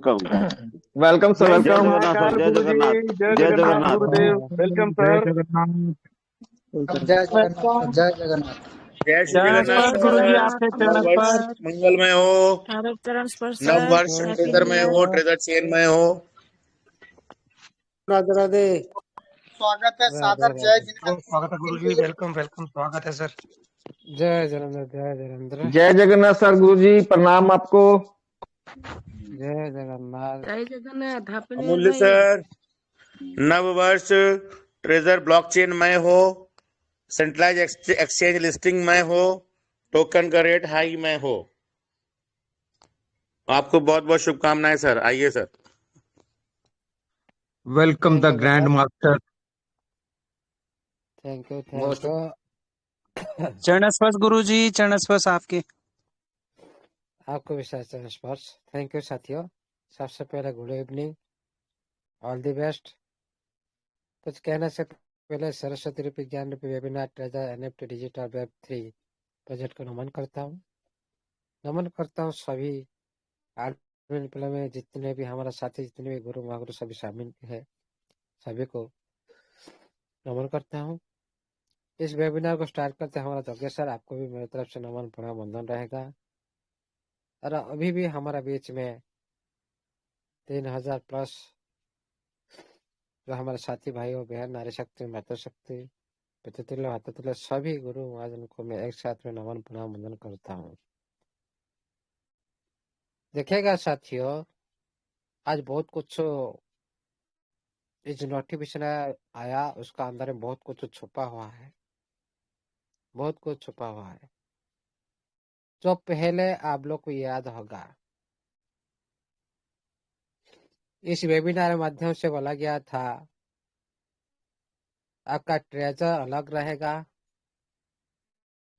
Welcome. Welcome sir, जय जय welcome. Jagannath sir, जय जगन्नाथ, जय जय जगन्नाथ जगन्नाथ। गुरुदेव, वेलकम जय सर। जगन्नाथ। जय जगन्नाथ वेलकम। जय जगन्नाथ। जय श्री चरण जगन्नाथ स्पर्श गुरु सर। जी, जगन्नाथ आपके चरण नववर्ष सर, स्पर्श। मंगलमय हो, भारत चरण स्पर्श नव सर, वर्ष हैप्पी ट्रेजर न्यू में ईयर। हो, ट्रेजर चेन में हो। राधे राधे। स्वागत है, राधे सादर जय राधे। स्वागत है गुरु जी, वेलकम वेलकम, स्वागत है सर। जय जलंधर, जय जलंधर। जय जगन्नाथ सर, गुरु जी प्रणाम आपको। जय जगन्नाथ। जय जगन्नाथ, हैप्पी न्यू ईयर अमूल्य भैया। सर, नव वर्ष ट्रेजर ब्लॉकचेन में हो, सेंट्रलाइज एक्सचेंज लिस्टिंग में हो, टोकन का रेट हाई में हो। आपको बहुत बहुत शुभकामनाएं सर। आइए sir. Welcome the Grand Master. Thank you, most thank you. चरण स्पर्श गुरु जी, चरण स्पर्श आपके। आपको भी चरण स्पर्श। थैंक यू साथियों। सबसे पहले good evening, all the best. कुछ कहने से पहले सरस्वती रूपी ज्ञान रूपी webinar treasure NFT digital web 3 project को नमन करता हूँ। नमन करता हूँ सभी एडमिन प्ले में जितने भी हमारा साथी, जितने भी गुरु महागुरु सभी शामिल है, सभी को नमन करता हूँ। इस वेबिनार को स्टार्ट करते हैं हमारा जगह सर, आपको भी मेरी तरफ से नमन प्रणाम वंदन रहेगा। और अभी भी हमारा बीच में 3000 प्लस जो हमारे साथी भाइयों बहन, नारी शक्ति, मातृशक्ति, पितृतुल्य मातृतुल्य सभी गुरु महाजन को मैं एक साथ में नमन प्रणाम वंदन करता हूँ। देखिएगा साथियों, आज बहुत कुछ जो नोटिफिकेशन आया उसका अंदर में बहुत कुछ छुपा हुआ है, बहुत कुछ छुपा हुआ है जो पहले आप लोग को याद होगा। इस वेबिनार के माध्यम से बोला गया था आपका ट्रेजर अलग रहेगा,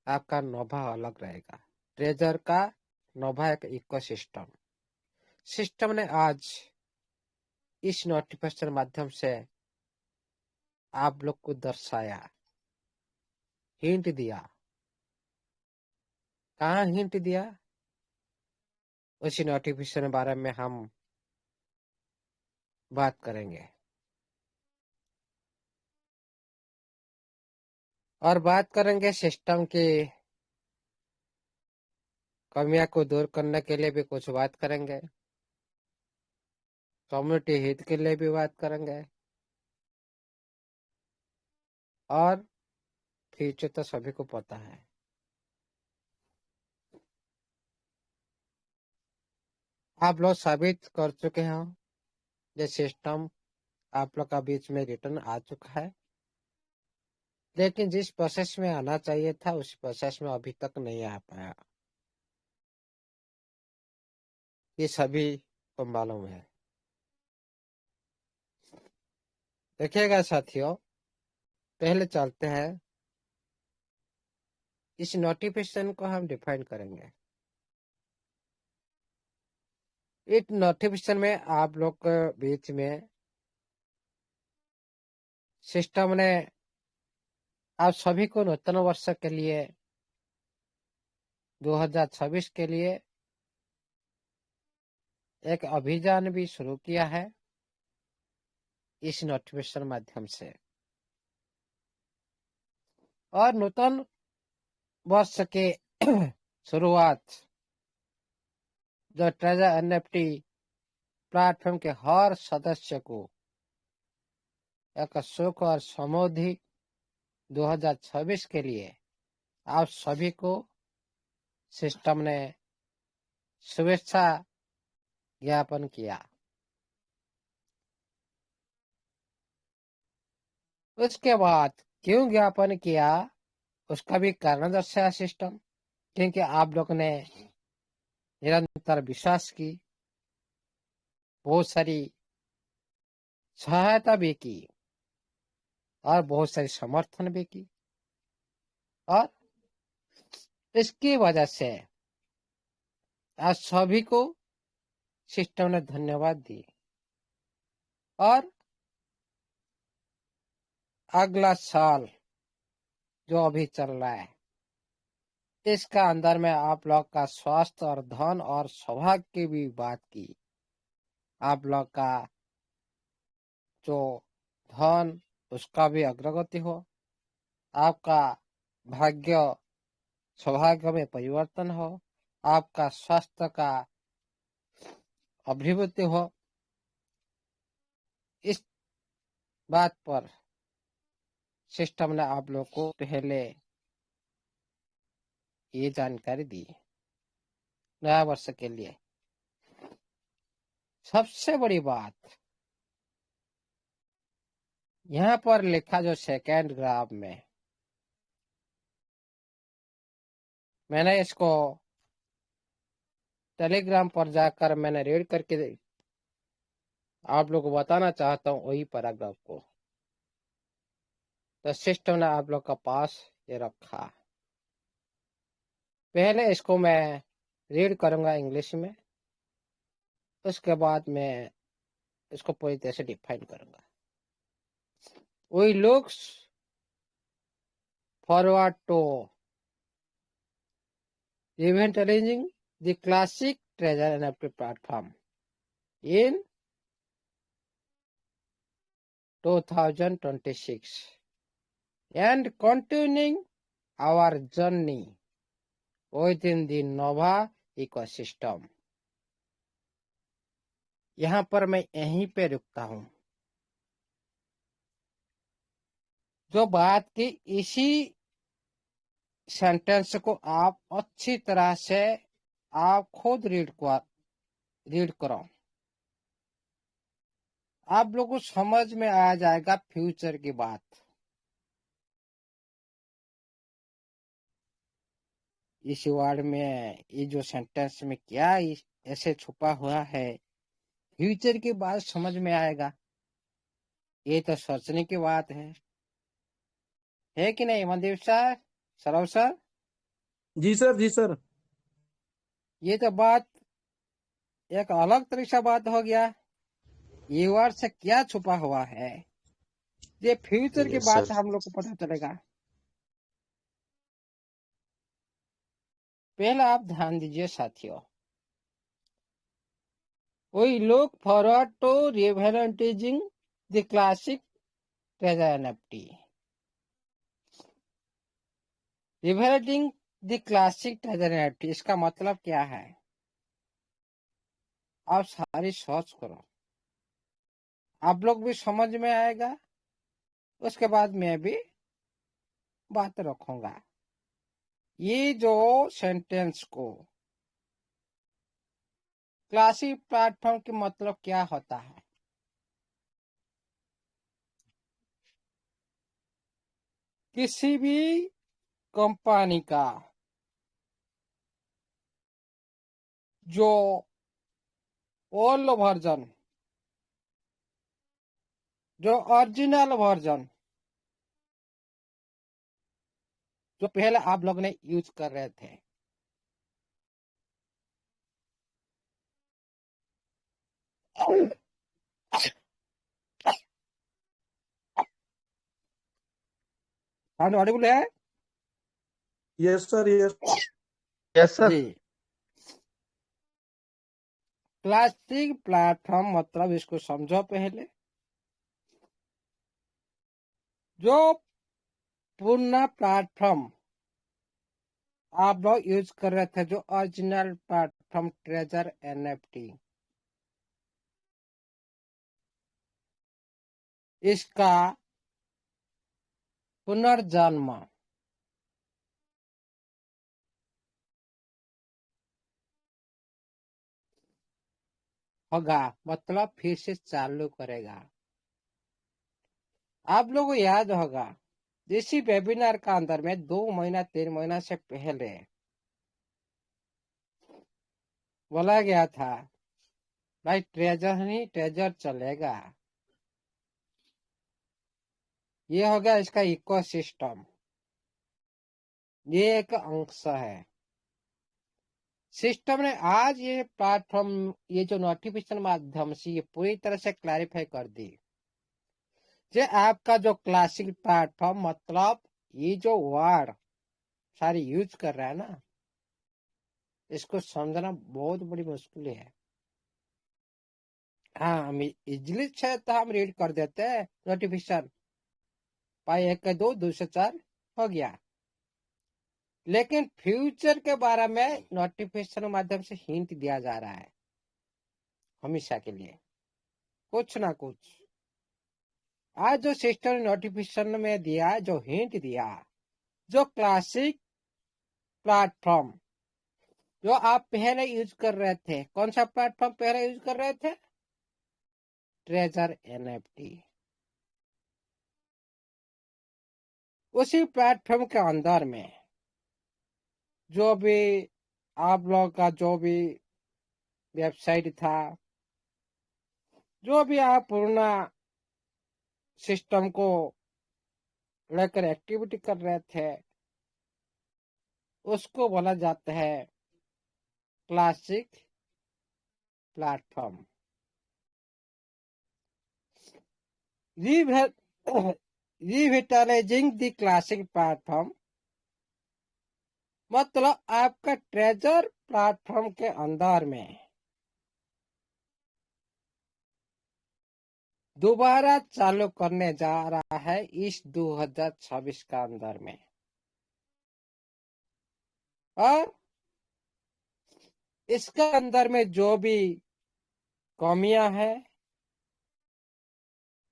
आपका नोभा अलग रहेगा। ट्रेजर का नोभा एक इकोसिस्टम सिस्टम ने आज इस नोटिफिकेशन माध्यम से आप लोग को दर्शाया, हिंट दिया। कहाँ हिंट दिया? उसी नोटिफिकेशन के बारे में हम बात करेंगे और बात करेंगे सिस्टम की कमियां को दूर करने के लिए भी कुछ बात करेंगे, कम्युनिटी हित के लिए भी बात करेंगे। और फ्यूचर तो सभी को पता है, आप लोग साबित कर चुके हो। ये सिस्टम आप लोग का बीच में रिटर्न आ चुका है, लेकिन जिस प्रोसेस में आना चाहिए था उस प्रोसेस में अभी तक नहीं आ पाया, ये सभी को मालूम है। देखिएगा साथियों, पहले चलते हैं, इस नोटिफिकेशन को हम डिफाइन करेंगे। इस नोटिफिकेशन में आप लोग के बीच में सिस्टम ने आप सभी को नूतन वर्ष के लिए 2026 के लिए एक अभियान भी शुरू किया है इस नोटिफिकेशन माध्यम से। और नूतन वर्ष के शुरुआत जो ट्रेजर एनएफटी प्लेटफॉर्म के हर सदस्य को एक सुख और समृद्धि 2026 के लिए आप सभी को सिस्टम ने शुभेच्छा ज्ञापन किया। उसके बाद क्यों ज्ञापन किया उसका भी कारण दर्शाया सिस्टम, क्योंकि आप लोग ने निरंतर विश्वास की, बहुत सारी सहायता भी की और बहुत सारी समर्थन भी की, और इसकी वजह से आज सभी को सिस्टम ने धन्यवाद दी। और अगला साल जो अभी चल रहा है इसका अंदर में आप लोग का स्वास्थ्य और धन और सौभाग्य की भी बात की। आप लोग का जो धन उसका भी अग्रगति हो, आपका भाग्य सौभाग्य में परिवर्तन हो, आपका स्वास्थ्य का अभिवृद्धि हो। इस बात पर सिस्टम ने आप लोग को पहले ये जानकारी दी। नया वर्ष के लिए सबसे बड़ी बात यहाँ पर लिखा जो सेकेंड ग्राफ में, मैंने इसको टेलीग्राम पर जाकर मैंने रीड करके आप लोग को बताना चाहता हूँ वही पैराग्राफ को। तो सिस्टम ने आप लोग का पास ये रखा। पहले इसको मैं रीड करूंगा इंग्लिश में, उसके बाद मैं इसको पूरी तरह से डिफाइन करूंगा। We looks forward to revitalizing the classic treasure NFT platform in 2026 and continuing our journey within the Nova ecosystem। यहाँ पर मैं यहीं पे रुकता हूँ। जो बात की इसी सेंटेंस को आप अच्छी तरह से आप खुद रीड करो, आप लोगों को समझ में आ जाएगा फ्यूचर की बात। इस वर्ड में ये जो सेंटेंस में क्या ऐसे छुपा हुआ है, फ्यूचर की बात समझ में आएगा। ये तो सोचने की बात है कि नहीं मनदीप सर, सौरभ सर? जी सर, जी सर। ये तो बात एक अलग तरीके से बात हो गया। ये वर्ड से क्या छुपा हुआ है, ये फ्यूचर की यस बात सर। हम लोग को पता चलेगा। पहला आप ध्यान दीजिए साथियों, We look forward to revitalizing the classic treasure NFT। Revitalizing the classic treasure NFT इसका मतलब क्या है? आप सारी सोच करो, आप लोग भी समझ में आएगा। उसके बाद मैं भी बात रखूंगा। ये जो सेंटेंस को क्लासिक प्लेटफॉर्म के मतलब क्या होता है? किसी भी कंपनी का जो ओल्ड वर्जन, जो ओरिजिनल वर्जन, जो पहले आप लोग ने यूज कर रहे थे, साउंड ऑडिबल है? Yes sir, yes. Yes sir. जी। क्लासिक प्लेटफॉर्म मतलब इसको समझो पहले, जो पुराना प्लेटफॉर्म आप लोग यूज कर रहे थे, जो ओरिजिनल प्लेटफॉर्म ट्रेजर NFT, इसका पुनर्जन्म होगा, मतलब फिर से चालू करेगा। आप लोगों को याद होगा इसी वेबिनार का अंदर में 2 महीना 3 महीना से पहले बोला गया था भाई ट्रेजर नहीं ट्रेजर चलेगा। ये हो गया इसका इकोसिस्टम, ये एक अंश है। सिस्टम ने आज ये प्लेटफॉर्म, ये जो नोटिफिकेशन माध्यम से ये पूरी तरह से क्लैरिफाई कर दी, जे आपका जो क्लासिक प्लेटफॉर्म मतलब ये जो वर्ड सारी यूज कर रहा है ना, इसको समझना बहुत बड़ी मुश्किल है। हाँ, हम इजली है तो हम रीड कर देते हैं नोटिफिकेशन। पाई 1 2 2 से 4 हो गया। लेकिन फ्यूचर के बारे में नोटिफिकेशन के माध्यम से हिंट दिया जा रहा है हमेशा के लिए, कुछ ना कुछ। आज जो सिस्टम ने नोटिफिकेशन में दिया, जो हिंट दिया, जो क्लासिक प्लेटफॉर्म जो आप पहले यूज कर रहे थे, कौन सा प्लेटफॉर्म पहले यूज कर रहे थे? Treasure NFT. उसी प्लेटफॉर्म के अंदर में जो भी आप लोग का जो भी वेबसाइट था, जो भी आप पूर्ण सिस्टम को लेकर एक्टिविटी कर रहे थे, उसको बोला जाता है classic platform. Revitalizing the classic platform मतलब आपका ट्रेजर प्लेटफॉर्म के अंदर में दोबारा चालू करने जा रहा है इस 2026 का अंदर में। और इसके अंदर में जो भी कमियां हैं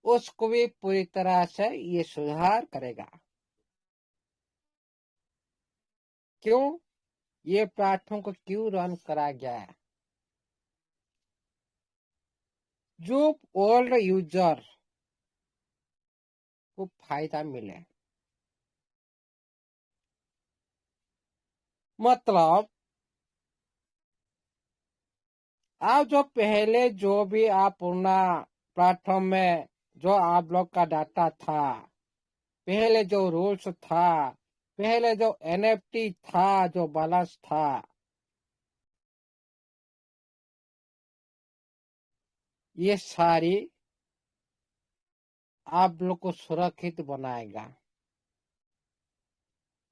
उसको भी पूरी तरह से ये सुधार करेगा। क्यों? ये प्लेटफॉर्म को क्यों रन करा गया है? जो ओल्ड यूजर को फायदा मिले। मतलब आप जो पहले जो भी आप पूर्ण प्लेटफॉर्म में जो आप लोग का डाटा था, पहले जो रूल्स था, पहले जो एनएफटी था, जो बैलेंस था, ये सारी आप लोग को सुरक्षित बनाएगा।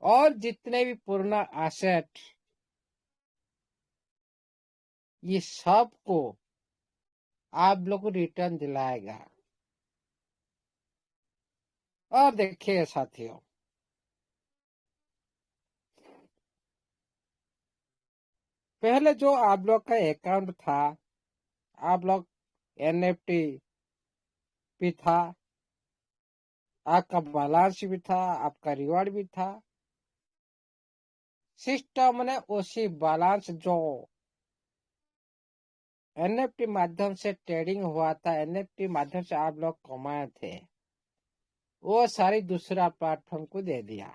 और जितने भी पुराना एसेट, ये सब को आप लोग को रिटर्न दिलाएगा। और देखिए साथियों, पहले जो आप लोग का अकाउंट था, आप लोग एनएफटी भी था, आपका बैलेंस भी था, आपका रिवॉर्ड भी था। सिस्टम ने उसी बैलेंस जो एनएफटी माध्यम से ट्रेडिंग हुआ था, एनएफटी माध्यम से आप लोग कमाए थे, वो सारी दूसरा प्लेटफॉर्म को दे दिया।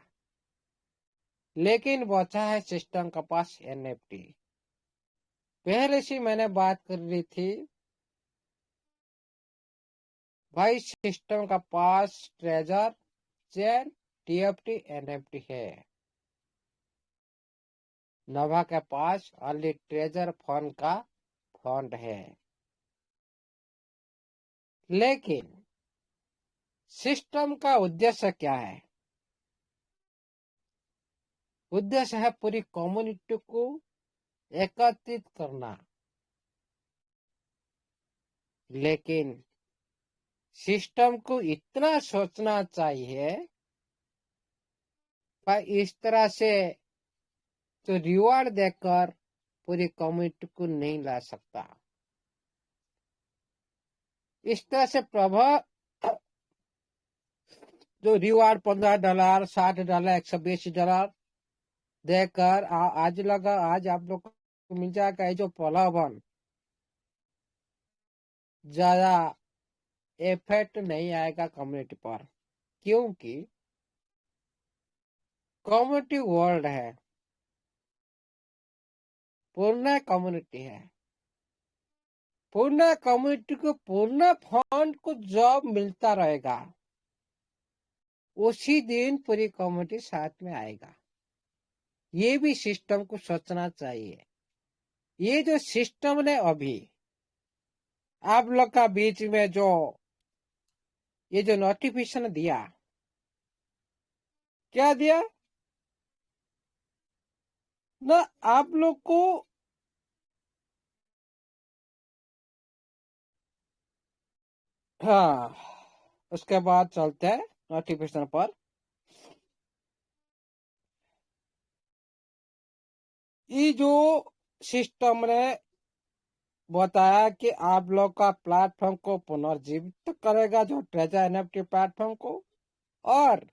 लेकिन बचा है सिस्टम के पास एनएफटी। पहले से मैंने बात कर रही थी भाई, सिस्टम का पास ट्रेजर चेन टीएफटी एनएफटी है। नोवा के पास ओनली ट्रेजर फंड का फंड है। लेकिन सिस्टम का उद्देश्य क्या है? उद्देश्य है पूरी कम्युनिटी को एकत्रित करना। लेकिन सिस्टम को इतना सोचना चाहिए पर इस तरह से तो रिवॉर्ड देकर पूरी कम्युनिटी को नहीं ला सकता। इस तरह से प्रभाव जो रिवॉर्ड $15, $60, $120 देकर आज लगा, आज आप लोग को मिल जाएगा। ये जो प्रलोभन ज्यादा इफेक्ट नहीं आएगा कम्युनिटी पर, क्योंकि कम्युनिटी वर्ल्ड है, पूर्ण कम्युनिटी है। पूर्ण कम्युनिटी को पूर्ण फंड को जब मिलता रहेगा, उसी दिन पूरी कम्युनिटी साथ में आएगा। ये भी सिस्टम को सोचना चाहिए। ये जो सिस्टम ने अभी आप लोग का बीच में जो ये जो नोटिफिकेशन दिया, क्या दिया ना, आप लोग को हाँ, उसके बाद चलते हैं नोटिफिकेशन पर। ये जो सिस्टम ने बताया कि आप लोग का प्लेटफॉर्म को पुनर्जीवित करेगा, जो ट्रेजर एनएफटी प्लेटफॉर्म को, और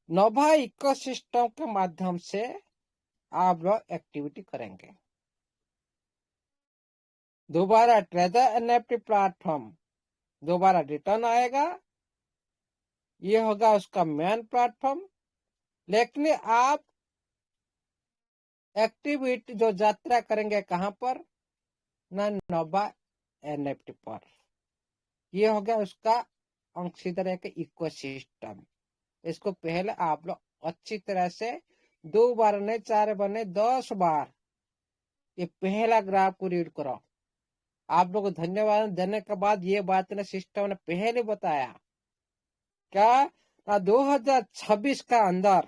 नोवा इकोसिस्टम के माध्यम से आप लोग एक्टिविटी करेंगे। दोबारा ट्रेजर एनएफटी प्लेटफॉर्म दोबारा रिटर्न आएगा, ये होगा उसका मेन प्लेटफॉर्म। लेकिन आप एक्टिविटी जो यात्रा करेंगे कहां पर, ना नोवा एनएफटी पर। ये हो गया उसका अंशीदार एक इकोसिस्टम। इसको पहले आप लोग अच्छी तरह से 2 बार नहीं, 4 बार नहीं, 10 बार ये पहला ग्राफ को रीड करो। आप लोग को धन्यवाद देने के बाद ये बात ने सिस्टम ने पहले बताया क्या 2026 का अंदर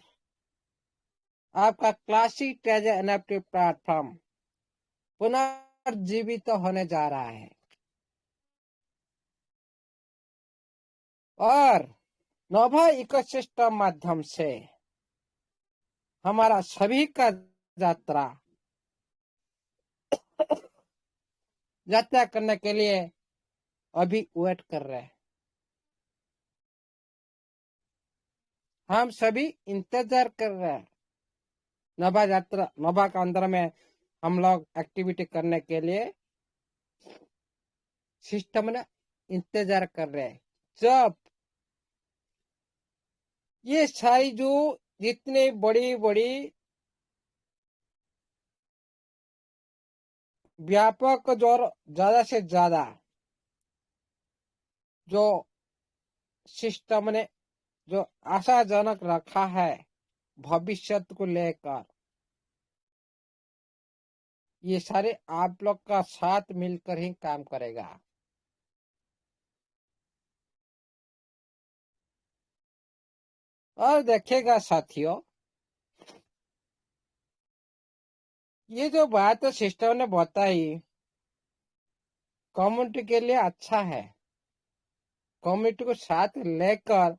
आपका क्लासिक ट्रेजर एनएफटी प्लेटफॉर्म पुनर्जीवित होने जा रहा है, और नोवा इकोसिस्टम माध्यम से हमारा सभी का यात्रा करने के लिए अभी वेट कर रहे हैं। हम सभी इंतजार कर रहे हैं नोवा यात्रा, नोवा का अंदर में हम लोग एक्टिविटी करने के लिए सिस्टम ने इंतजार कर रहे हैं। जब ये सारी जो जितने बड़ी बड़ी व्यापक जो ज्यादा से ज्यादा जो सिस्टम ने जो आशाजनक रखा है भविष्य को लेकर, ये सारे आप लोग का साथ मिलकर ही काम करेगा। और देखिएगा साथियों, ये जो बात सिस्टम ने बताई कम्युनिटी के लिए अच्छा है, कम्युनिटी को साथ लेकर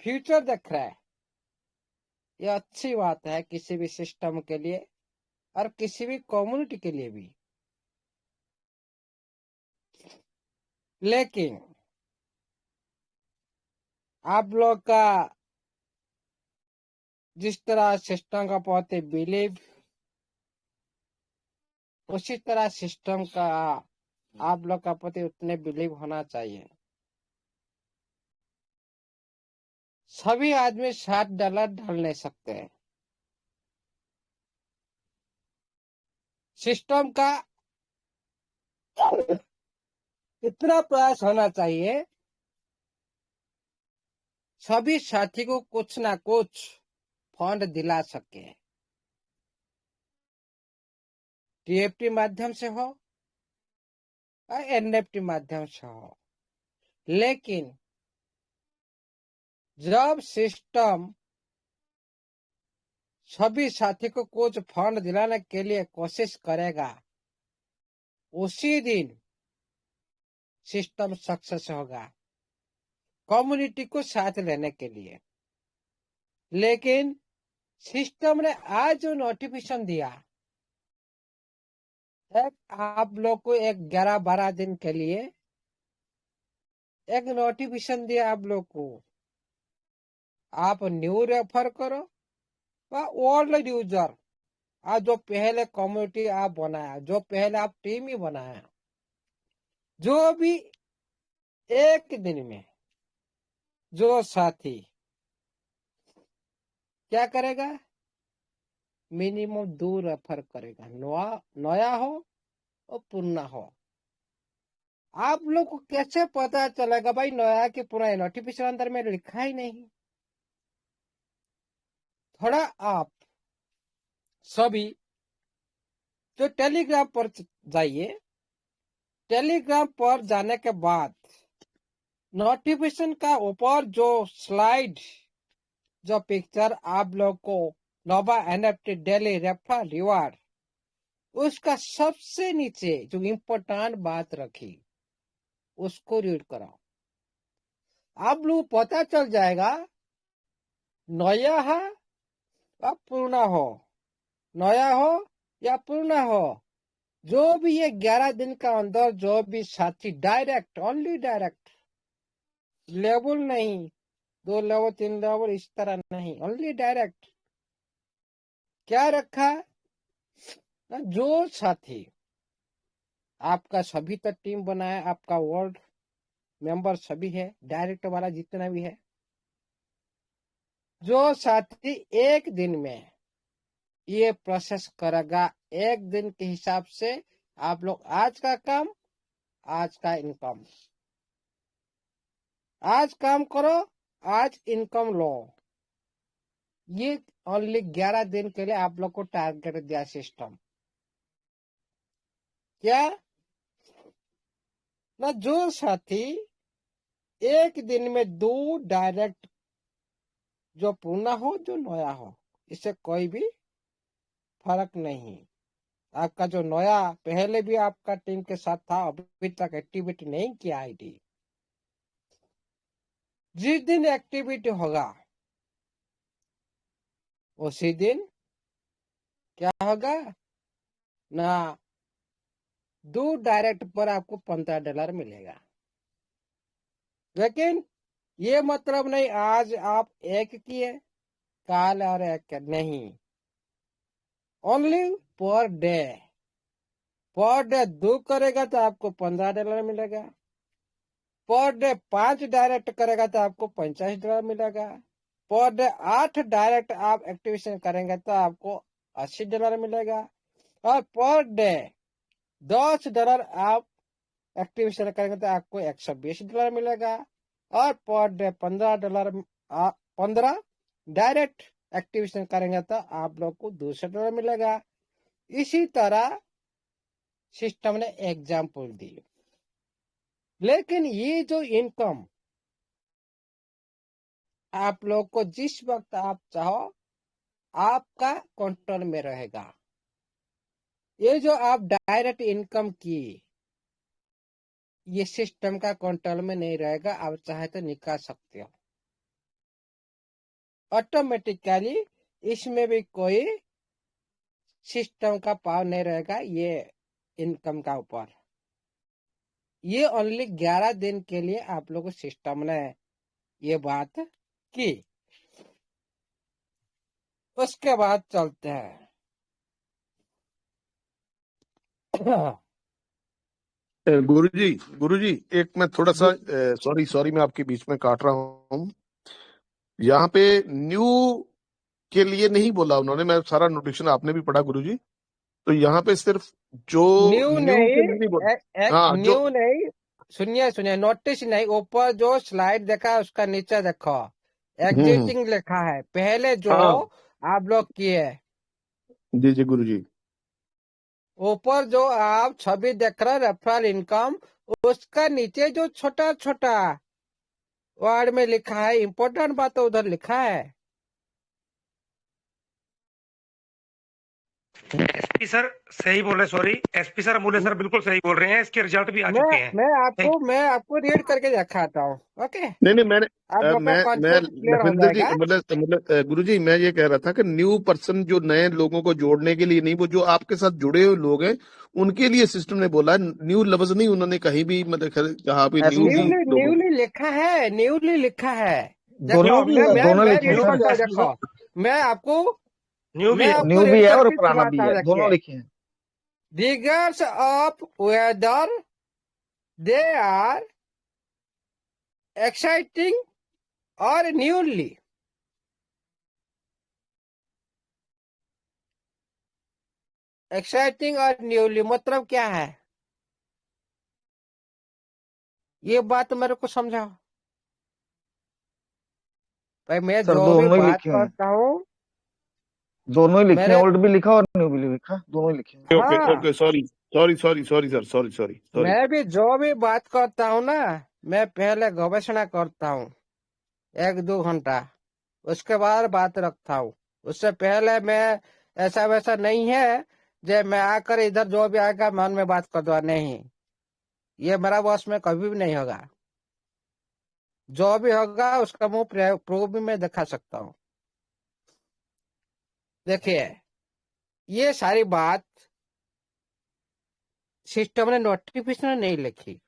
फ्यूचर देख रहा है, ये अच्छी बात है किसी भी सिस्टम के लिए और किसी भी कम्युनिटी के लिए भी। लेकिन आप लोग का जिस तरह सिस्टम का प्रति बिलीव, उसी तरह सिस्टम का आप लोग का प्रति उतने बिलीव होना चाहिए। सभी आदमी $7 डाल नहीं सकते। सिस्टम का इतना प्रयास होना चाहिए सभी साथी को कुछ ना कुछ फंड दिला सके, टीएफटी माध्यम से हो और एनएफटी माध्यम से हो। लेकिन जब सिस्टम सभी साथी को कुछ फंड दिलाने के लिए कोशिश करेगा, उसी दिन सिस्टम सक्सेस होगा कम्युनिटी को साथ लेने के लिए। लेकिन सिस्टम ने आज जो नोटिफिकेशन दिया, आप लोग को 11-12 दिन के लिए एक नोटिफिकेशन दिया आप लोग को, आप न्यू रेफर करो व ओल्ड यूजर, आप जो पहले कम्युनिटी आप बनाया, जो पहले आप टीम ही बनाया, जो भी एक दिन में जो साथी क्या करेगा, मिनिमम 2 रेफर करेगा, नया हो और पुराना हो। आप लोग को कैसे पता चलेगा भाई नया कि पुराना? नोटिफिकेशन अंदर में लिखा ही नहीं। थोड़ा आप सभी जो टेलीग्राम पर जाइए, टेलीग्राम पर जाने के बाद नोटिफिकेशन का ऊपर जो स्लाइड, जो पिक्चर आप लोग को नोवा एनएफटी डेली रेफर रिवार्ड, उसका सबसे नीचे जो इम्पोर्टेंट बात रखी उसको रीड कराओ। आप लोग पता चल जाएगा नया है या पुराना हो, नया हो या पुराना हो। जो भी ये 11 दिन का अंदर जो भी साथी डायरेक्ट, ओनली डायरेक्ट, लेवल नहीं, 2 लेवल 3 लेवल इस तरह नहीं, ओनली डायरेक्ट क्या रखा ना, जो साथी आपका सभी तक टीम बनाया, आपका वर्ल्ड मेंबर सभी है, डायरेक्ट वाला जितना भी है, जो साथी एक दिन में ये प्रोसेस करेगा, एक दिन के हिसाब से आप लोग आज का काम, आज का इनकम, आज काम करो, आज इनकम लो। ये ओनली 11 दिन के लिए आप लोग को टारगेट दिया सिस्टम। क्या ना, जो साथी एक दिन में 2 डायरेक्ट, जो पुराना हो जो नया हो, इससे कोई भी फर्क नहीं। आपका जो नया पहले भी आपका टीम के साथ था, अभी तक एक्टिविटी नहीं किया आईडी, जिस दिन एक्टिविटी होगा उसी दिन क्या होगा ना, 2 डायरेक्ट पर आपको $15 मिलेगा। लेकिन ये मतलब नहीं आज आप एक किए काल और एक नहीं, ओनली पर डे 2 करेगा तो आपको $15 मिलेगा, पर डे 5 डायरेक्ट करेगा तो आपको $85 मिलेगा, पर डे 8 डायरेक्ट आप एक्टिवेशन करेंगे तो आपको $80 मिलेगा, और पर डे $10 आप एक्टिवेशन करेंगे तो आपको $120 मिलेगा, और पर डे $15 डायरेक्ट एक्टिवेशन करेंगे तो आप लोग को $200 मिलेगा। इसी तरह सिस्टम ने एग्जाम्पल दी। लेकिन ये जो इनकम आप लोग को जिस वक्त आप चाहो आपका कंट्रोल में रहेगा। ये जो आप डायरेक्ट इनकम की, ये सिस्टम का कंट्रोल में नहीं रहेगा, आप चाहे तो निकाल सकते हो ऑटोमेटिकली। इसमें भी कोई सिस्टम का पावर नहीं रहेगा ये इनकम का ऊपर। ये ओनली 11 दिन के लिए आप लोगों सिस्टम ने ये बात की। उसके बाद चलते हैं गुरुजी एक मैं थोड़ा सा सॉरी मैं आपके बीच में काट रहा हूँ। यहाँ पे न्यू के लिए नहीं बोला उन्होंने, मैं सारा नोटिफिकेशन आपने भी पढ़ा गुरुजी, तो यहाँ पे सिर्फ जो न्यू के नहीं, लिए नहीं बोला। हाँ, न्यू नहीं, सुनिए नोटिस नहीं, ऊपर जो स्लाइड देखा है उसका नीचे देखो एग्जिटिंग लिखा है, पहले जो आप लोग किए। जी गुरुजी, ऊपर जो आप छवि देख रहे रेफरल इनकम, उसका नीचे जो छोटा छोटा वर्ड में लिखा है, इम्पोर्टेंट बात तो उधर लिखा है। एसपी सर सही बोल रहे, सॉरी एसपी सर अमूल्य सर बिल्कुल सही बोल रहे हैं, इसके रिजल्ट भी आ चुके हैं। मैं आपको रीड करके दिखाता हूँ। ओके, नहीं मैंने आप लोग का कॉन्सेप्ट क्लियर हो लखविंदर जी जाएगा। मतलब गुरुजी मैं ये कह रहा था कि न्यू पर्सन जो नए लोगों को जोड़ने के लिए नहीं, वो जो आपके साथ जुड़े हुए लोग हैं उनके लिए सिस्टम ने बोला। न्यू लफ्ज नहीं उन्होंने कहीं भी मतलब कहा भी न्यूली लिखा है, न्यूली लिखा है। दोनों भी है, दोनों लिखे हैं। देखो मैं आपको न्यू भी है, न्यू भी है और पुराना भी है, दोनों लिखे हैं। Figures of whether they are exciting or newly. Exciting और न्यूली मतलब क्या है, ये बात मेरे को समझाओ भाई। मैं जो भी बात करता हूँ दोनों ही लिखे हैं, ओल्ड भी लिखा और न्यू भी लिखा, दोनों ही लिखे हैं। Okay sorry sir. मैं भी जो भी बात करता हूँ ना, मैं पहले गवेषणा करता हूँ 1-2 घंटा, उसके बाद बात रखता हूँ। उससे पहले मैं ऐसा वैसा नहीं है जो मैं आकर इधर जो भी आएगा मन में बात कर दो, नहीं, ये मेरा बॉस में कभी भी नहीं होगा। जो भी होगा उसका मुंह प्रूफ भी मैं दिखा सकता हूँ। देखिए, ये सारी बात सिस्टम ने नोटिफिकेशन में नहीं लिखी।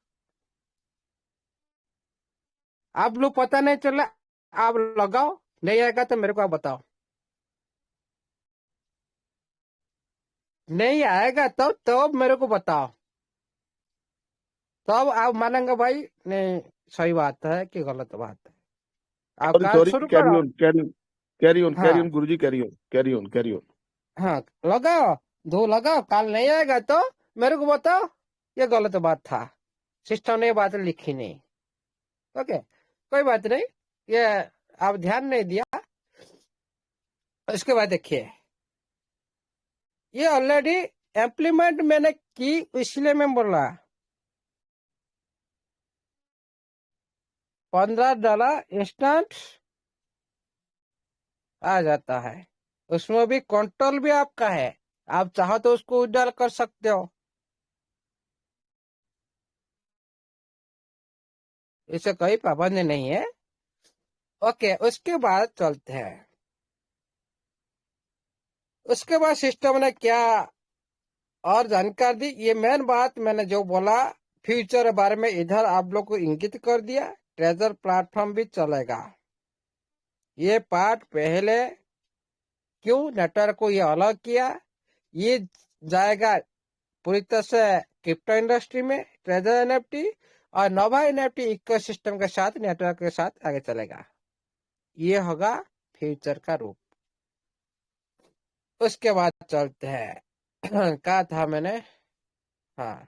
आप लोग पता नहीं चला, आप लगाओ, नहीं आएगा तो मेरे को आप बताओ। नहीं आएगा तो मेरे को बताओ, तब आप मानेंगे भाई नहीं सही बात है कि गलत बात है। आप सॉरी काम सॉरी, शुरू कैरी करो। On carry on carry on carry हाँ ऑन गुरुजी, carry on carry on carry on. हाँ, लगाओ, दो लगाओ, कल नहीं आएगा तो मेरे को बताओ ये गलत बात था, सिस्टम ने ये बात लिखी नहीं। ओके, कोई बात नहीं, ये आप ध्यान नहीं दिया। इसके बाद देखिए, ये ऑलरेडी इम्प्लीमेंट मैंने की, इसलिए मैं बोल रहा $15 इंस्टेंट आ जाता है। उसमें भी कंट्रोल भी आपका है, आप चाहो तो उसको विड्रॉल कर सकते हो, इसे कोई पाबंदी नहीं है। ओके, उसके बाद चलते हैं। उसके बाद सिस्टम ने क्या और जानकारी दी, ये मेन बात मैंने जो बोला फ्यूचर के बारे में, इधर आप लोग को इंगित कर दिया। ट्रेजर प्लेटफॉर्म भी चलेगा। ये पार्ट पहले क्यों नेटवर्क को ये अलग किया, ये जाएगा पूरी तरह से क्रिप्टो इंडस्ट्री में, ट्रेजर एनएफटी और नोवा एनएफटी इकोसिस्टम के साथ, नेटवर्क के साथ आगे चलेगा। ये होगा फ्यूचर का रूप। उसके बाद चलते हैं कहा था मैंने, हाँ,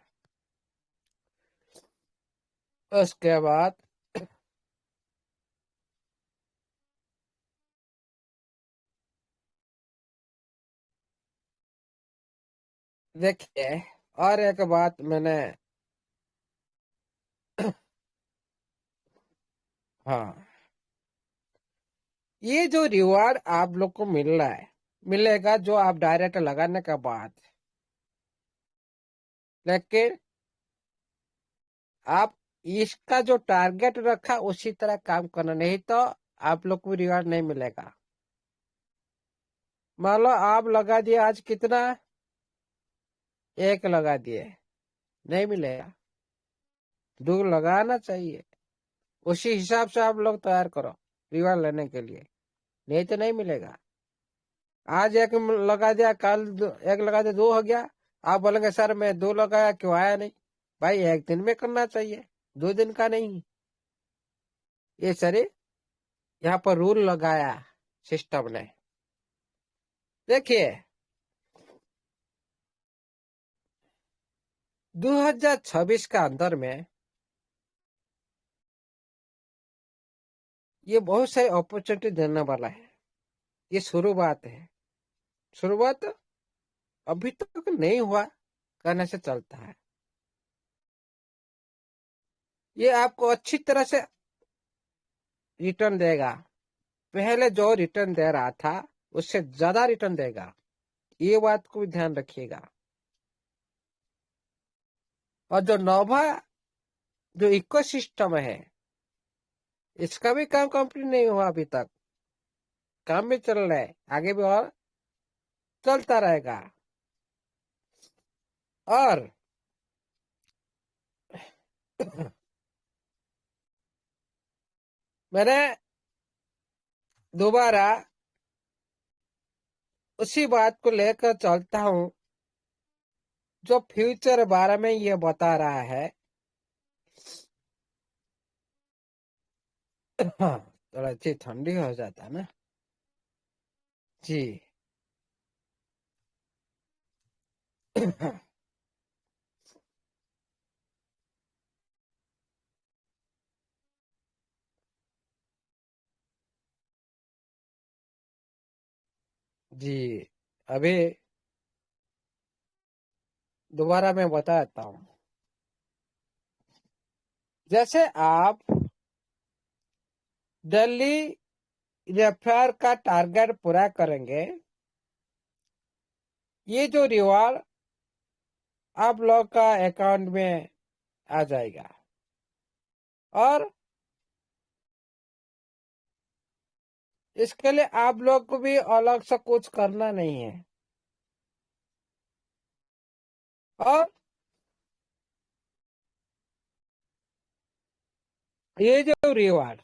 उसके बाद देखिए, और एक बात मैंने हाँ, ये जो रिवार्ड आप लोग को मिल रहा है, मिलेगा जो आप डायरेक्ट लगाने के बाद, लेकिन आप इसका जो टारगेट रखा उसी तरह काम करना, नहीं तो आप लोग को रिवार्ड नहीं मिलेगा। मान लो आप लगा दिए आज कितना, 1 लगा दिए, नहीं मिलेगा, 2 लगाना चाहिए। उसी हिसाब से आप लोग तैयार करो रिवार्ड लेने के लिए, नहीं तो नहीं मिलेगा। आज 1 लगा दिया, कल 1 लगा दिया, 2 हो गया। आप बोलेंगे सर मैं 2 लगाया क्यों आया नहीं, भाई 1 दिन में करना चाहिए, 2 दिन का नहीं। ये सर यहाँ पर रूल लगाया सिस्टम ने। देखिए, 2026 का अंदर में ये बहुत सारी अपॉर्चुनिटी देने वाला है। ये शुरुआत है, शुरुआत अभी तक नहीं हुआ करने से चलता है। ये आपको अच्छी तरह से रिटर्न देगा, पहले जो रिटर्न दे रहा था उससे ज्यादा रिटर्न देगा, ये बात को भी ध्यान रखिएगा। और जो नोवा जो इकोसिस्टम है, इसका भी काम कंप्लीट नहीं हुआ अभी तक, काम भी चल रहा है, आगे भी और चलता रहेगा। और मैंने दोबारा उसी बात को लेकर चलता हूं जो फ्यूचर बारे में ये बता रहा है। थोड़ा अच्छी ठंडी हो जाता है ना जी। जी, अभी दोबारा मैं बताता हूँ। जैसे आप डेली रेफर का टारगेट पूरा करेंगे, ये जो रिवार्ड आप लोग का अकाउंट में आ जाएगा। और इसके लिए आप लोग को भी अलग से कुछ करना नहीं है। और ये जो रिवार्ड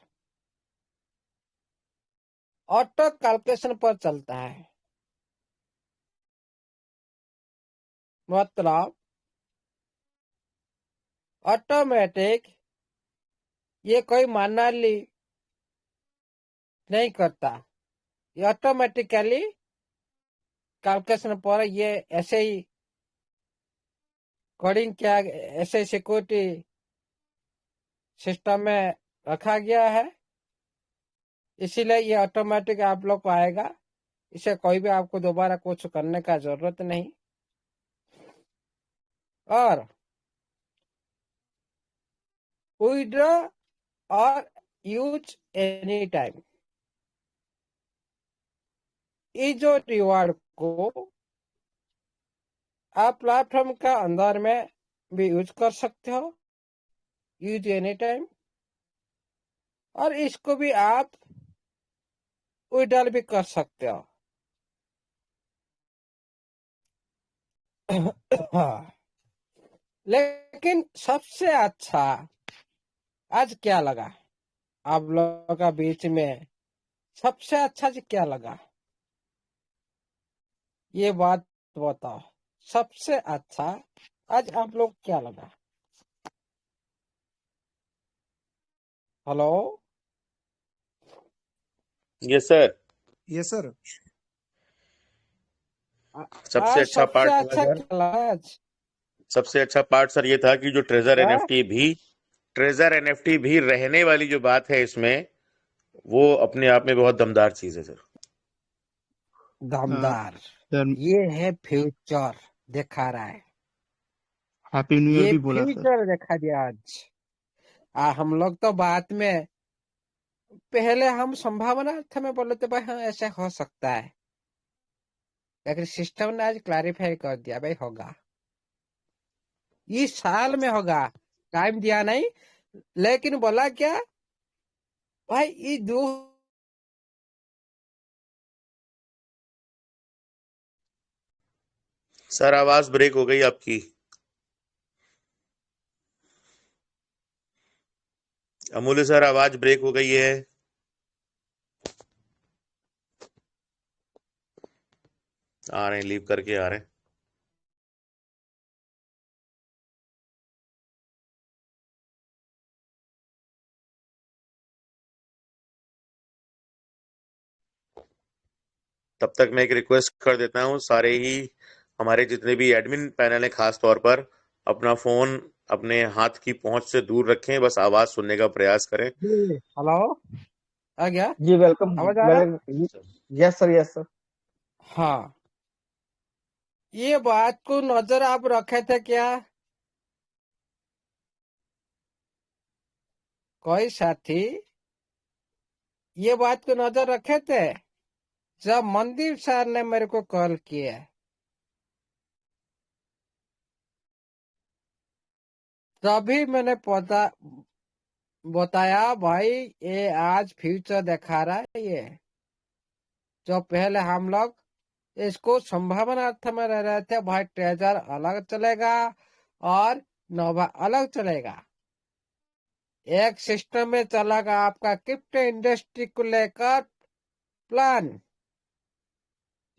ऑटो कैलकुलेशन पर चलता है, मतलब ऑटोमेटिक ये कोई मानली नहीं करता, ये ऑटोमेटिकली कैलकुलेशन पर ये ऐसे ही कोडिंग किया, ऐसे सिक्योरिटी सिस्टम में रखा गया है, इसीलिए ये ऑटोमेटिक आप लोग को आएगा। इसे कोई भी आपको दोबारा कुछ करने का जरूरत नहीं। और विड्रॉ और यूज एनी टाइम, ये जो रिवार्ड को आप प्लेटफॉर्म का अंदर में भी यूज कर सकते हो, यूज एनी टाइम। और इसको भी आप विड्रॉल भी कर सकते हो। लेकिन सबसे अच्छा आज क्या लगा आप लोगों का बीच में, सबसे अच्छा जी क्या लगा ये बात बताओ। सबसे अच्छा आज आप लोग क्या लगा? Hello, yes sir. Yes sir. सबसे आज अच्छा सबसे पार्ट था अच्छा सर, क्या लगा आज? सबसे अच्छा पार्ट सर ये था कि जो क्या? ट्रेजर एनएफटी भी रहने वाली जो बात है इसमें, वो अपने आप में बहुत दमदार चीज है सर। दमदार, सर ये है फ्यूचर दिखा रहा है, हैप्पी न्यू ईयर ये भी बोला सर। फ्यूचर दिखा दिया आज। हम लोग तो बात में पहले हम संभावना अर्थ में बोले तो भाई हाँ ऐसा हो सकता है, लेकिन सिस्टम ने आज क्लैरिफाई कर दिया भाई होगा, इस साल में होगा। टाइम दिया नहीं, लेकिन बोला क्या भाई ये दो सर आवाज ब्रेक हो गई आपकी। अमूल्य सर आवाज ब्रेक हो गई है। आ रहे हैं, लीव करके आ रहे हैं। तब तक मैं एक रिक्वेस्ट कर देता हूँ, सारे ही हमारे जितने भी एडमिन पैनल है खास तौर पर अपना फोन अपने हाथ की पहुंच से दूर रखें, बस आवाज सुनने का प्रयास करें। हेलो आ गया, जी वेलकम। आवाज आ रहा? Yes sir, yes sir. हाँ, ये बात को नजर आप रखे थे क्या? कोई साथी ये बात को नजर रखे थे जब मंदिर सर ने मेरे को कॉल किया, तभी मैंने बताया भाई ये आज फ्यूचर दिखा रहा है। ये जो पहले हम लोग इसको संभावना अर्थ में रह रहे थे भाई, ट्रेजर अलग चलेगा और नोवा अलग चलेगा, एक सिस्टम में चलेगा आपका क्रिप्टो इंडस्ट्री को लेकर प्लान,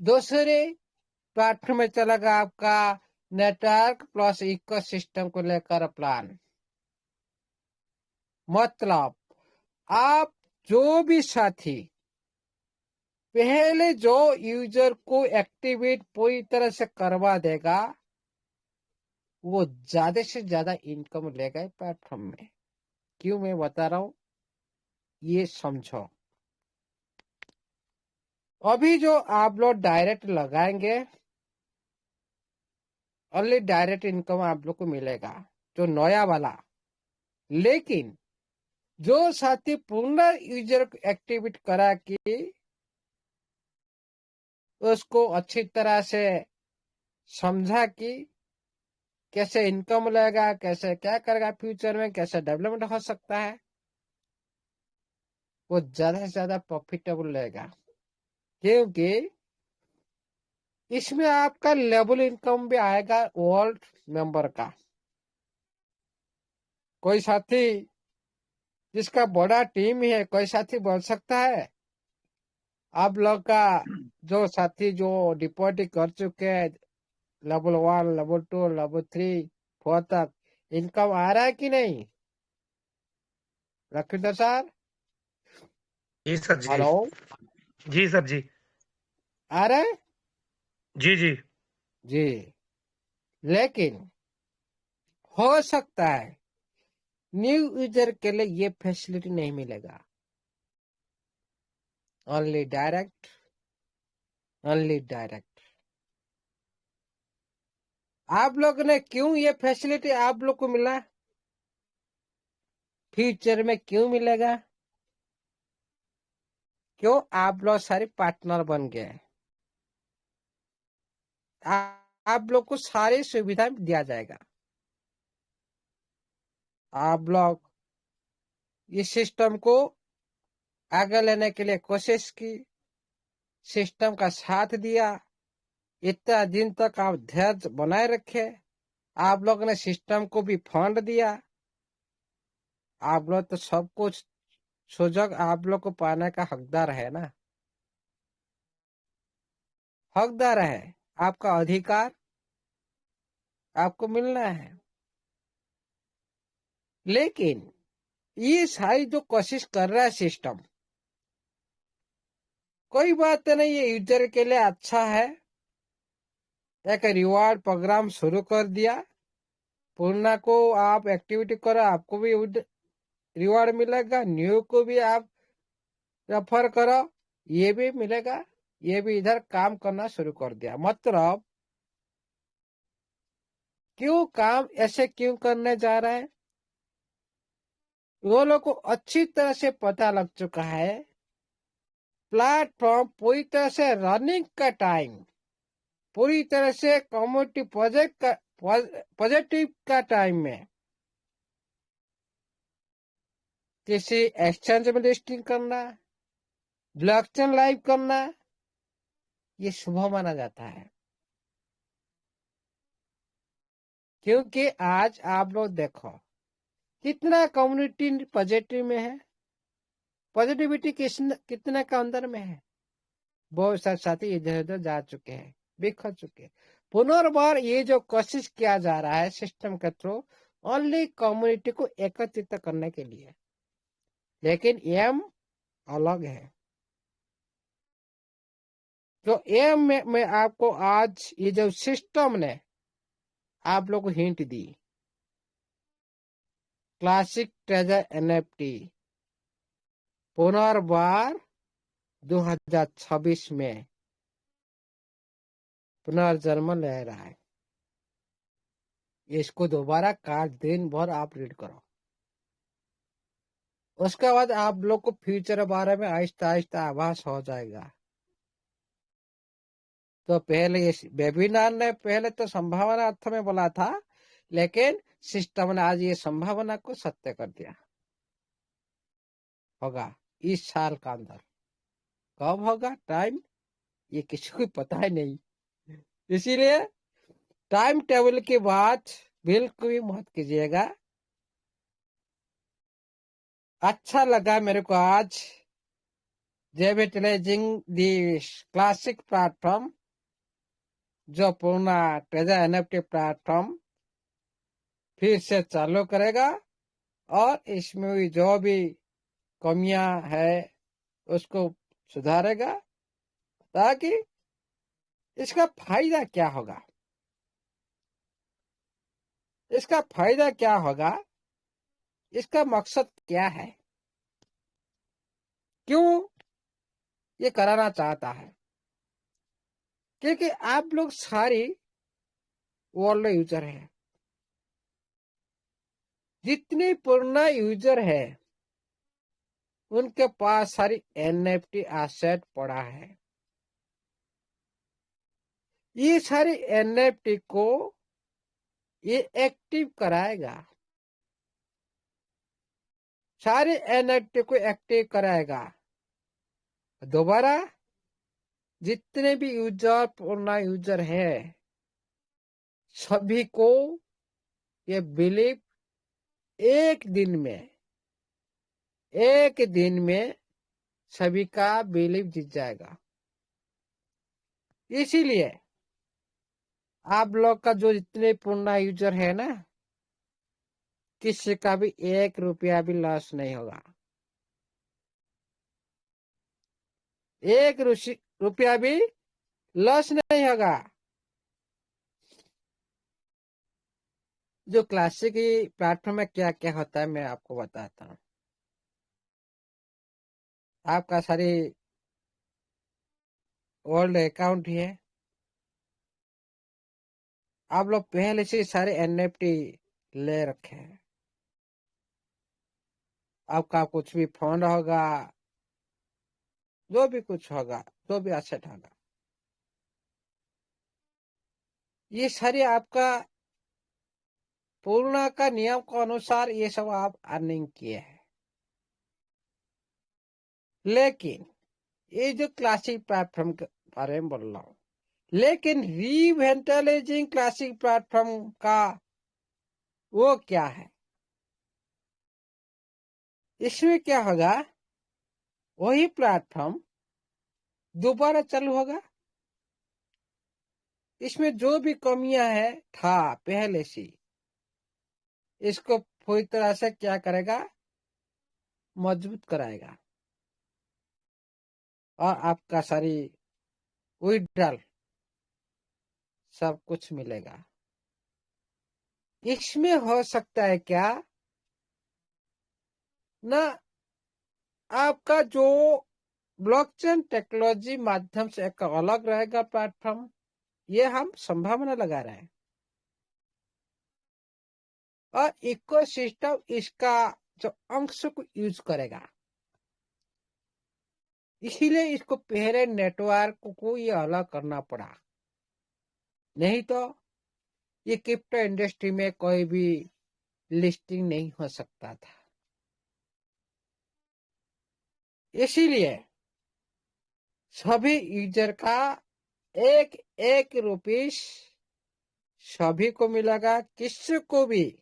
दूसरे प्लेटफॉर्म में चलेगा आपका नेटवर्क प्लस इकोसिस्टम को लेकर प्लान। मतलब आप जो भी साथी पहले जो यूजर को एक्टिवेट पूरी तरह से करवा देगा, वो ज्यादा से ज्यादा इनकम लेगा प्लेटफॉर्म में। क्यों मैं बता रहा हूं, ये समझो। अभी जो आप लोग डायरेक्ट लगाएंगे, ओनली डायरेक्ट इनकम आप लोग को मिलेगा, जो नया वाला। लेकिन जो साथी पूर्ण यूजर एक्टिवेट करा कि उसको अच्छी तरह से समझा कि कैसे इनकम लेगा, कैसे क्या करेगा फ्यूचर में, कैसे डेवलपमेंट हो सकता है, वो ज्यादा से ज्यादा प्रॉफिटेबल रहेगा, क्योंकि इसमें आपका लेवल इनकम भी आएगा वर्ल्ड मेंबर का। कोई साथी जिसका बड़ा टीम है, कोई साथी बोल सकता है आप लोग का जो साथी जो डिपॉजिट कर चुके हैं लेवल 1, लेवल 2, लेवल 3, 4 तक, इनकम आ रहा है कि नहीं? लखविंदर सर, जी सर जी। हेलो, जी सर जी। आ रहा है? जी जी। जी। लेकिन हो सकता है न्यू यूजर के लिए ये फैसिलिटी नहीं मिलेगा। Only direct, only direct. आप लोग ने क्यों ये फैसिलिटी आप लोग को मिला, फ्यूचर में क्यों मिलेगा? क्यों? आप लोग सारे पार्टनर बन गए, आप लोग को सारी सुविधा दिया जाएगा। आप लोग इस सिस्टम को आगे लेने के लिए कोशिश की, सिस्टम का साथ दिया, इतना दिन तक आप धैर्य बनाए रखे, आप लोग ने सिस्टम को भी फंड दिया, आप लोग तो सब कुछ सुजग आप लोग को पाने का हकदार है ना, हकदार है, आपका अधिकार आपको मिलना है। लेकिन ये सारी जो कोशिश कर रहा है सिस्टम, कोई बात नहीं, ये यूजर के लिए अच्छा है। एक रिवार्ड प्रोग्राम शुरू कर दिया, पूर्णा को आप एक्टिविटी करो, आपको भी रिवार्ड मिलेगा, न्यू को भी आप रेफर करो, ये भी मिलेगा, ये भी इधर काम करना शुरू कर दिया। मतलब क्यों काम ऐसे क्यों करने जा रहे हैं? वो लोग को अच्छी तरह से पता लग चुका है प्लेटफॉर्म पूरी तरह से रनिंग का टाइम, पूरी तरह से कम्युनिटी प्रोजेक्ट का पॉजिटिव का टाइम में किसी एक्सचेंज में लिस्टिंग करना, ब्लॉकचेन लाइव करना, ये शुभ माना जाता है। क्योंकि आज आप लोग देखो कितना कम्युनिटी पॉजिटिव में है, पॉजिटिविटी कितने का अंदर में है। बहुत सारे साथी इधर उधर जा चुके हैं, बिखर चुके हैं। पुनर्बार ये जो कोशिश किया जा रहा है सिस्टम के थ्रू, ओनली कम्युनिटी को एकत्रित करने के लिए, लेकिन एम अलग है। तो एम में आपको आज ये जो सिस्टम ने आप लोग को हिंट दी, क्लासिक ट्रेजर एनएफटी पुनर्बार 2026 में पुनर्जन्म ले रहा है। इसको दोबारा काट दिन भर आप रीड करो, उसके बाद आप लोग को फ्यूचर बारे में आहिस्ता आहिस्ता आभास हो जाएगा। तो पहले इस वेबिनार ने पहले तो संभावना अर्थ में बोला था, लेकिन सिस्टम ने आज ये संभावना को सत्य कर दिया। होगा इस साल का अंदर, कब होगा टाइम ये किसी को पता ही नहीं, इसीलिए टाइम टेबल की बात बिल्कुल भी मत कीजिएगा। अच्छा लगा मेरे को आज जब यूटिलाइजिंग दी क्लासिक प्लेटफॉर्म, जो पूर्णा ट्रेजर एनएफटी प्लेटफॉर्म फिर से चालू करेगा और इसमें भी जो भी कमियां है उसको सुधारेगा, ताकि इसका फायदा क्या होगा, इसका फायदा क्या होगा, इसका मकसद क्या है, क्यों ये कराना चाहता है। क्योंकि आप लोग सारी वर्ल्ड यूजर है, जितने पुराना यूजर है उनके पास सारी एनएफटी एसेट पड़ा है। ये सारी एनएफटी को ये एक्टिव कराएगा, सारे एनएफटी को एक्टिव कराएगा। दोबारा जितने भी यूजर पूर्ण यूजर है सभी को ये बिलीव एक दिन में सभी का बिलीव जीत जाएगा। इसीलिए आप लोग का जो जितने पूर्ण यूजर है ना, किसी का भी 1 रुपया भी लॉस नहीं होगा। 1 रुपया भी लॉस नहीं होगा। जो क्लासिक प्लेटफॉर्म में क्या क्या होता है मैं आपको बताता हूँ। आपका सारी ओल्ड अकाउंट है, आप लोग पहले से सारे एनएफटी ले रखे हैं। आपका कुछ भी फंड होगा, जो भी कुछ होगा, जो भी एसेट होगा, ये सारे आपका पूर्ण का नियम के अनुसार ये सब आप अर्निंग किए हैं। लेकिन ये जो क्लासिक प्लेटफॉर्म के बारे में बोल रहा हूँ, लेकिन रिवेंटलाइजिंग क्लासिक प्लेटफॉर्म का वो क्या है? इसमें क्या होगा, वही प्लेटफॉर्म दोबारा चालू होगा। इसमें जो भी कमियां है था पहले से, इसको पूरी तरह से क्या करेगा, मजबूत कराएगा और आपका सारी विड्रॉल सब कुछ मिलेगा। इसमें हो सकता है क्या ना, आपका जो ब्लॉकचेन टेक्नोलॉजी माध्यम से एक अलग रहेगा प्लेटफॉर्म, ये हम संभावना लगा रहे हैं। और इकोसिस्टम इसका जो अंश को यूज करेगा, इसीलिए इसको पहले नेटवर्क को ये अलग करना पड़ा। नहीं तो ये क्रिप्टो इंडस्ट्री में कोई भी लिस्टिंग नहीं हो सकता था। इसीलिए सभी यूजर का 1 रुपीस सभी को मिलेगा, किसी को भी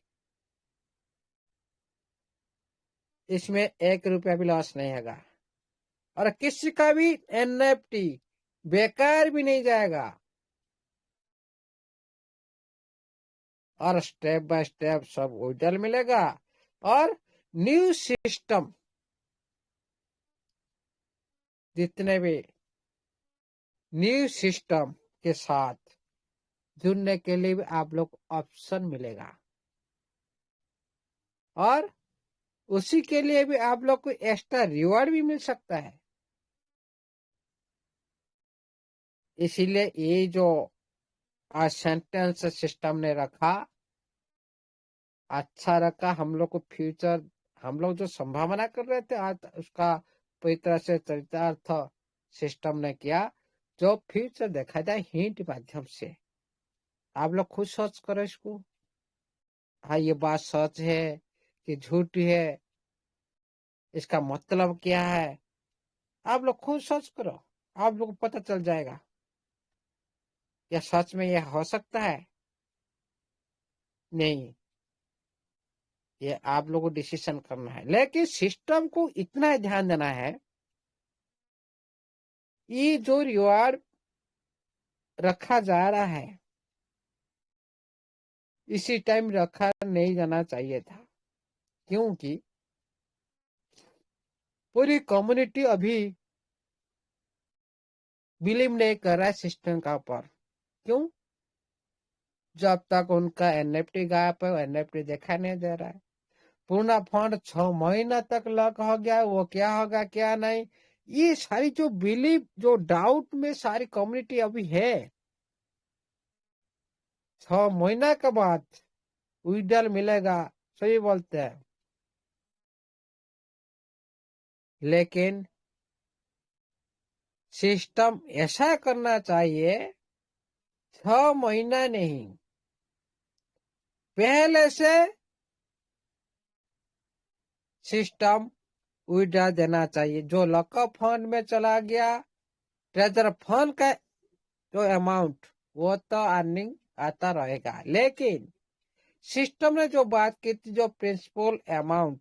इसमें 1 रुपया भी लॉस नहीं होगा और किसी का भी एनएफटी बेकार भी नहीं जाएगा। और स्टेप बाय स्टेप सब विड्रॉल मिलेगा और न्यू सिस्टम जितने भी न्यू सिस्टम के साथ जुड़ने के लिए भी आप लोग को ऑप्शन मिलेगा और उसी के लिए भी आप लोग को एक्स्ट्रा रिवॉर्ड भी मिल सकता है। इसीलिए ये जो सेंटेंस सिस्टम ने रखा, अच्छा रखा। हम लोग को फ्यूचर, हम लोग जो संभावना कर रहे थे आज उसका पूरी तरह से चरितार्थ सिस्टम ने किया। जो फ्यूचर देखा जाए हिंट माध्यम से, आप लोग खुद सर्च करो इसको, हाँ ये बात सच है कि झूठ है, इसका मतलब क्या है, आप लोग खुद सर्च करो, आप लोग को पता चल जाएगा क्या सच में यह हो सकता है। नहीं, ये आप लोगों को डिसीजन करना है। लेकिन सिस्टम को इतना ध्यान देना है, ये जो रिवार्ड रखा जा रहा है इसी टाइम रखा नहीं जाना चाहिए था, क्योंकि पूरी कम्युनिटी अभी बिलीव नहीं कर रहा है सिस्टम का ऊपर। क्यों? जब तक उनका एनएफटी गायब है, एनएफटी देखा नहीं दे रहा है। पूर्ण फंड 6 महीना तक लॉक हो गया, वो क्या होगा क्या नहीं, ये सारी जो बिलीव, जो डाउट में सारी कम्युनिटी अभी है। 6 महीना के बाद विड्रॉल मिलेगा सही बोलते हैं, लेकिन सिस्टम ऐसा करना चाहिए 6 महीना नहीं, पहले से सिस्टम विड्रॉ देना चाहिए। जो लॉकअप फंड में चला गया, ट्रेजर फंड का जो अमाउंट वो तो अर्निंग आता रहेगा, लेकिन सिस्टम ने जो बात की थी, जो प्रिंसिपल अमाउंट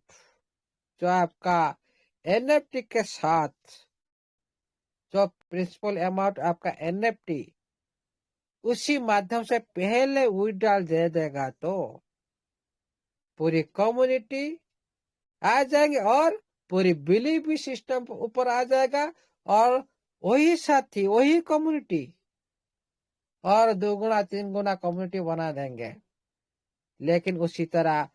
जो आपका एनएफटी के साथ, जो प्रिंसिपल अमाउंट आपका एनएफटी उसी माध्यम से पहले विड्रॉल दे देगा तो पूरी कम्युनिटी आ जाएंगे और पूरी बिलीव भी सिस्टम ऊपर आ जाएगा और वही साथी वही कम्युनिटी और 2 गुना 3 गुना कम्युनिटी बना देंगे। लेकिन उसी तरह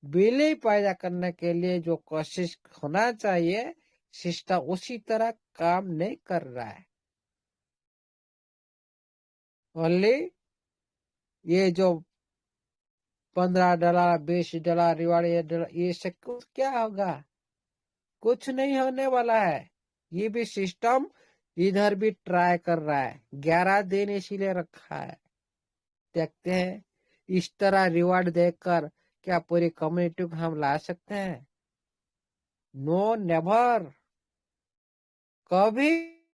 बिलीव पैदा करने के लिए जो कोशिश होना चाहिए, सिस्टम उसी तरह काम नहीं कर रहा है। ओनली ये जो $15 $20 रिवार्ड ये से कुछ क्या होगा, कुछ नहीं होने वाला है। ये भी सिस्टम इधर भी ट्राई कर रहा है, 11 दिन इसीलिए रखा है। देखते हैं इस तरह रिवार्ड देकर क्या पूरी कम्युनिटी को हम ला सकते हैं? नो, नेवर, कभी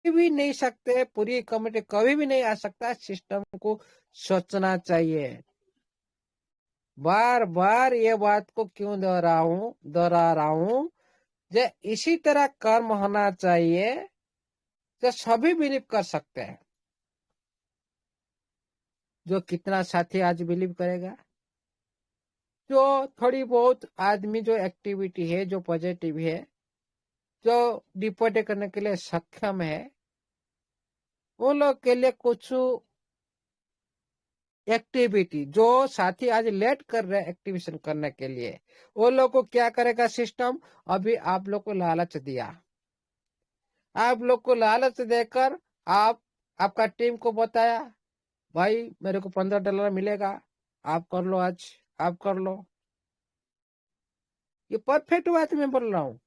भी नहीं सकते। पूरी कम्युनिटी कभी भी नहीं आ सकता। सिस्टम को सोचना चाहिए। बार बार ये बात को क्यों दोहरा रहा हूं, जो इसी तरह कर्म होना चाहिए जो सभी बिलीव कर सकते हैं। जो कितना साथी आज बिलीव करेगा? जो थोड़ी बहुत आदमी जो एक्टिविटी है, जो पॉजिटिव है, जो डिपोजिट करने के लिए सक्षम है, वो लोग के लिए कुछ एक्टिविटी जो साथी आज लेट कर रहे हैं एक्टिवेशन करने के लिए, वो लोग को क्या करेगा सिस्टम? अभी आप लोग को लालच दिया, आप लोग को लालच देकर आपका टीम को बताया, भाई मेरे को $15 मिलेगा, आप कर लो, आज आप कर लो। ये परफेक्ट बात मैं बोल रहा हूं।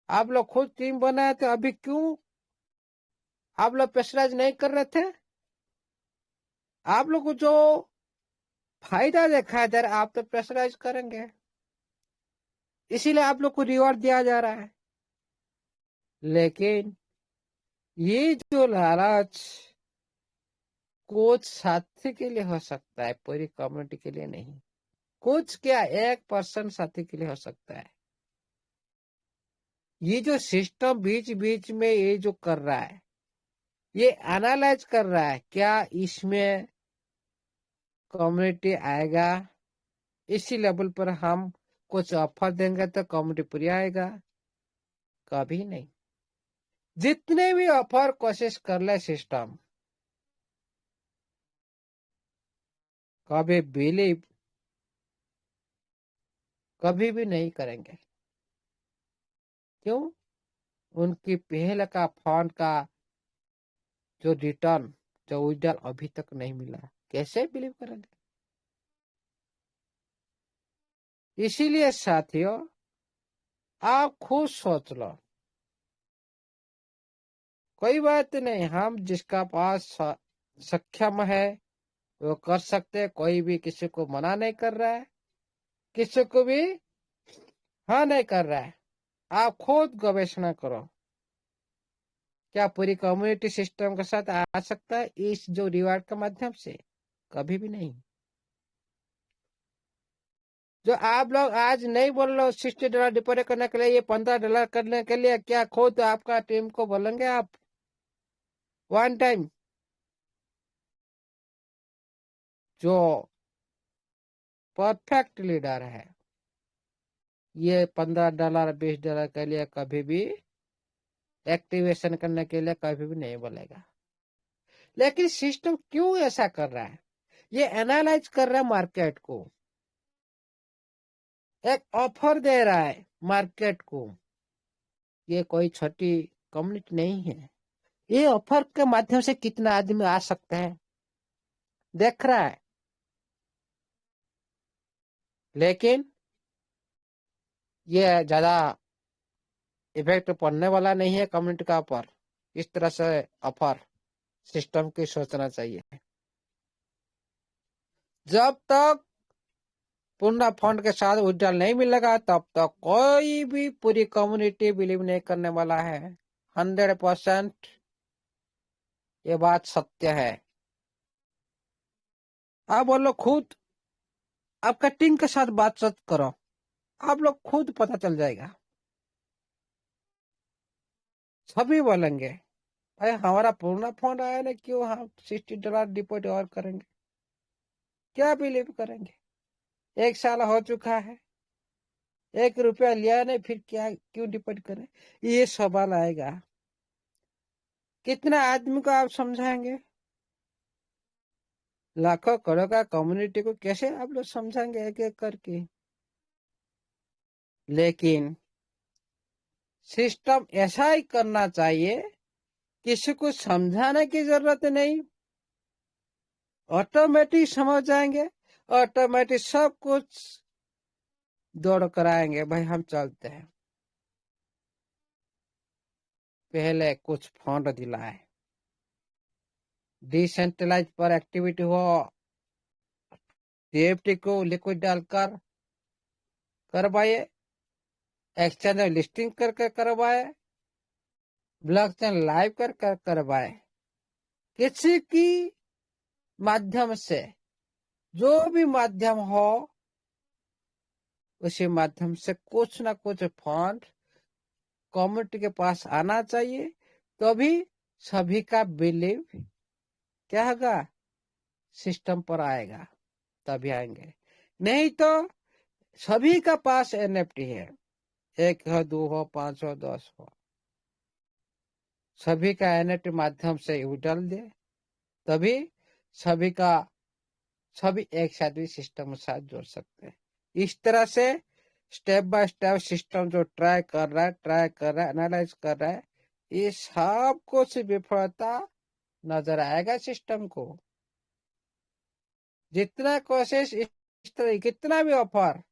आप लोग खुद टीम बनाए थे, अभी क्यों आप लोग प्रेशराइज नहीं कर रहे थे? आप लोग को जो फायदा देखा है आप तो प्रेशराइज करेंगे, इसीलिए आप लोग को रिवॉर्ड दिया जा रहा है। लेकिन ये जो लालच कुछ साथी के लिए हो सकता है, पूरी कम्युनिटी के लिए नहीं। कुछ क्या 1% साथी के लिए हो सकता है। ये जो सिस्टम बीच बीच में ये जो कर रहा है, ये एनालाइज कर रहा है, क्या इसमें कम्युनिटी आएगा? इसी लेवल पर हम कुछ ऑफर देंगे तो कम्युनिटी पूरी आएगा? कभी नहीं। जितने भी ऑफर कोशिश कर ले सिस्टम, कभी बिलीव कभी भी नहीं करेंगे। क्यों? उनकी पहले का फंड का जो रिटर्न, जो विड्रॉल अभी तक नहीं मिला, कैसे बिलीव करेंगे? इसीलिए साथियों, आप खुद सोच लो। कोई बात नहीं, हम जिसका पास सक्षम है वो कर सकते। कोई भी किसी को मना नहीं कर रहा है, किसी को भी हाँ नहीं कर रहा है। आप खुद गवेषणा करो, क्या पूरी कम्युनिटी सिस्टम के साथ आ सकता है इस जो रिवार्ड के माध्यम से? कभी भी नहीं। जो आप लोग आज नहीं बोल रहे हो $60 डिपोजिट करने के लिए, ये $15 करने के लिए, क्या खुद आपका टीम को बोलेंगे आप वन टाइम? जो परफेक्ट लीडर है, ये $15 $20 के लिए कभी भी एक्टिवेशन करने के लिए कभी भी नहीं बोलेगा। लेकिन सिस्टम क्यों ऐसा कर रहा है? ये एनालाइज कर रहा है मार्केट को, एक ऑफर दे रहा है मार्केट को। ये कोई छोटी कम्युनिटी नहीं है। ये ऑफर के माध्यम से कितना आदमी आ सकते हैं देख रहा है। लेकिन ये ज्यादा इफेक्ट पड़ने वाला नहीं है कम्युनिटी का ऊपर। इस तरह से ऑफर सिस्टम की सोचना चाहिए। जब तक पूर्ण फंड के साथ विड्रॉल नहीं मिलेगा तब तक कोई भी पूरी कम्युनिटी बिलीव नहीं करने वाला है। 100% ये बात सत्य है। आप बोलो खुद, आपका टीम के साथ बातचीत करो, आप लोग खुद पता चल जाएगा। सभी बोलेंगे भाई हमारा पूर्ण फंड आया ना, क्यों हम $60 डिपॉजिट और करेंगे, क्या बिलीव करेंगे। 1 साल हो चुका है, 1 रुपया लिया नहीं, फिर क्या क्यों डिपॉजिट करें, ये सवाल आएगा। कितना आदमी को आप समझाएंगे, लाखों करोड़ का कम्युनिटी को कैसे आप लोग समझाएंगे एक एक करके। लेकिन सिस्टम ऐसा ही करना चाहिए, किसी को समझाने की जरूरत नहीं, ऑटोमेटिक समझ जाएंगे, ऑटोमेटिक सब कुछ दौड़ कराएंगे। भाई हम चलते हैं, पहले कुछ फंड दिलाए, डिसेंट्रलाइज पर एक्टिविटी हो, DFT को लिक्विड डालकर करवाए, एक्सचेंज में लिस्टिंग करके करवाए, ब्लॉकचेन लाइव कर करवाए। किसी की माध्यम से, जो भी माध्यम हो, उसी माध्यम से कुछ ना कुछ फंड कम्युनिटी के पास आना चाहिए, तभी सभी का बिलीव क्या होगा, सिस्टम पर आएगा, तभी आएंगे। नहीं तो सभी का पास NFT है, 1 हो, 2 हो, 5 हो, 10 हो, सभी का NFT माध्यम से डाल दे, तभी सभी एक साथ भी सिस्टम के साथ जोड़ सकते हैं। इस तरह से स्टेप बाय स्टेप सिस्टम जो ट्राई कर रहा है, एनालाइज कर रहा है, ये सब कुछ विफलता नजर आएगा सिस्टम को। जितना कोशिश इस तरह कितना भी ऑफर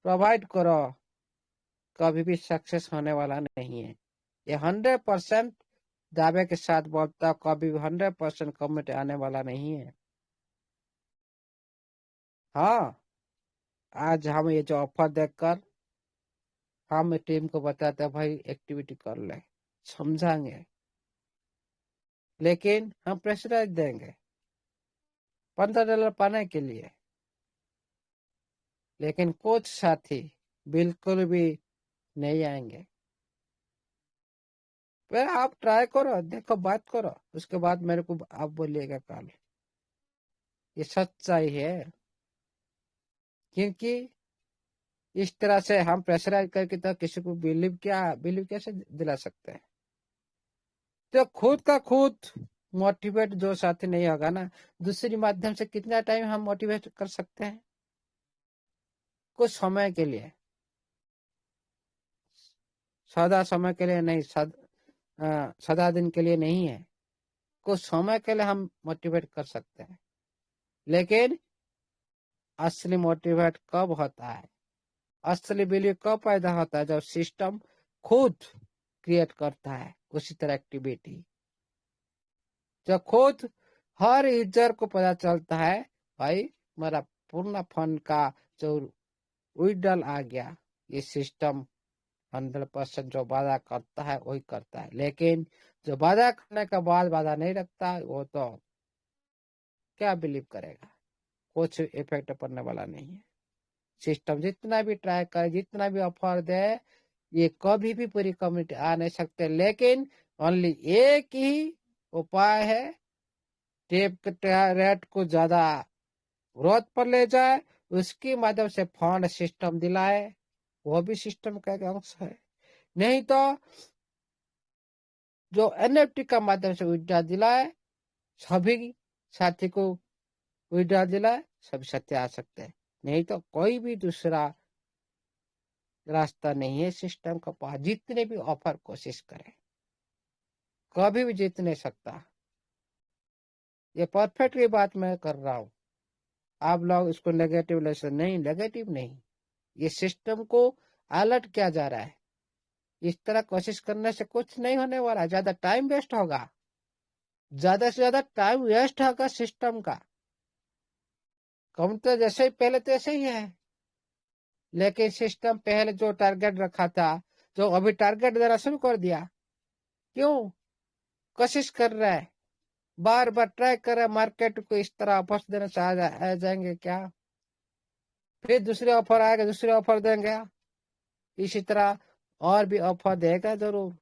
प्रोवाइड करो, कभी भी सक्सेस होने वाला नहीं है। ये 100% दावे के साथ बोलता, कभी भी 100% कमिट आने वाला नहीं है। हाँ, आज हम ये जो ऑफर देखकर हम टीम को बताते भाई एक्टिविटी कर ले, समझाएंगे, लेकिन हम प्रेशराइज देंगे $15 पाने के लिए। लेकिन कुछ साथी बिल्कुल भी नहीं आएंगे। फिर आप ट्राई करो, देखो, बात करो, उसके बाद मेरे को आप बोलिएगा कल। ये सच्चाई है, क्योंकि इस तरह से हम प्रेशराइज करके तो किसी को बिलीव कैसे दिला सकते हैं। तो खुद का खुद मोटिवेट जो साथी नहीं होगा ना, दूसरी माध्यम से कितना टाइम हम मोटिवेट कर सकते हैं, कुछ समय के लिए, सदा समय के लिए नहीं, सदा दिन के लिए नहीं है, कुछ समय के लिए हम मोटिवेट कर सकते हैं। लेकिन असली मोटिवेट कब होता है, असली बिलीव कब पैदा होता है, जब सिस्टम खुद क्रिएट करता है उसी तरह एक्टिविटी। जब खुद हर यूजर को पता चलता है भाई मेरा पूर्ण फंड का जो विड्रॉल आ गया, ये सिस्टम 100% जो वादा करता है वही करता है। लेकिन जो वादा करने के बाद वादा नहीं रखता, वो तो क्या बिलीव करेगा, कुछ इफेक्ट पड़ने वाला नहीं है। सिस्टम जितना भी ट्राई करे, जितना भी ऑफर दे, ये कभी भी पूरी कम्युनिटी आ नहीं सकते। लेकिन ओनली एक ही उपाय है, टेप के रेट को ज्यादा ग्रोथ पर ले जाए, उसके माध्यम से फंड सिस्टम दिलाए, वो भी सिस्टम का एक अंश है। नहीं तो जो NFT का माध्यम से विड्रॉल दिलाए, सभी साथी को विड्रॉल दिलाए, सभी साथी आ सकते हैं। नहीं तो कोई भी दूसरा रास्ता नहीं है सिस्टम के पास। जितने भी ऑफर कोशिश करें, कभी भी जीत नहीं सकता। ये परफेक्ट की बात मैं कर रहा हूँ, आप लोग इसको नेगेटिव ले नहीं, नेगेटिव नहीं, ये सिस्टम को अलर्ट किया जा रहा है। इस तरह कोशिश करने से कुछ नहीं होने वाला, ज्यादा टाइम वेस्ट होगा, ज्यादा से ज्यादा टाइम वेस्ट होगा सिस्टम का। कंप्यूटर जैसे ही पहले तैसे ही है, लेकिन सिस्टम पहले जो टारगेट रखा था, जो अभी टारगेट देना शुरू कर दिया। क्यों? कोशिश कर रहा है, बार बार ट्राई कर रहा है मार्केट को इस तरह ऑफर देना आ जाएंगे क्या, फिर दूसरे ऑफर आएगा, दूसरे ऑफर देंगे, इसी तरह और भी ऑफर देगा जरूर,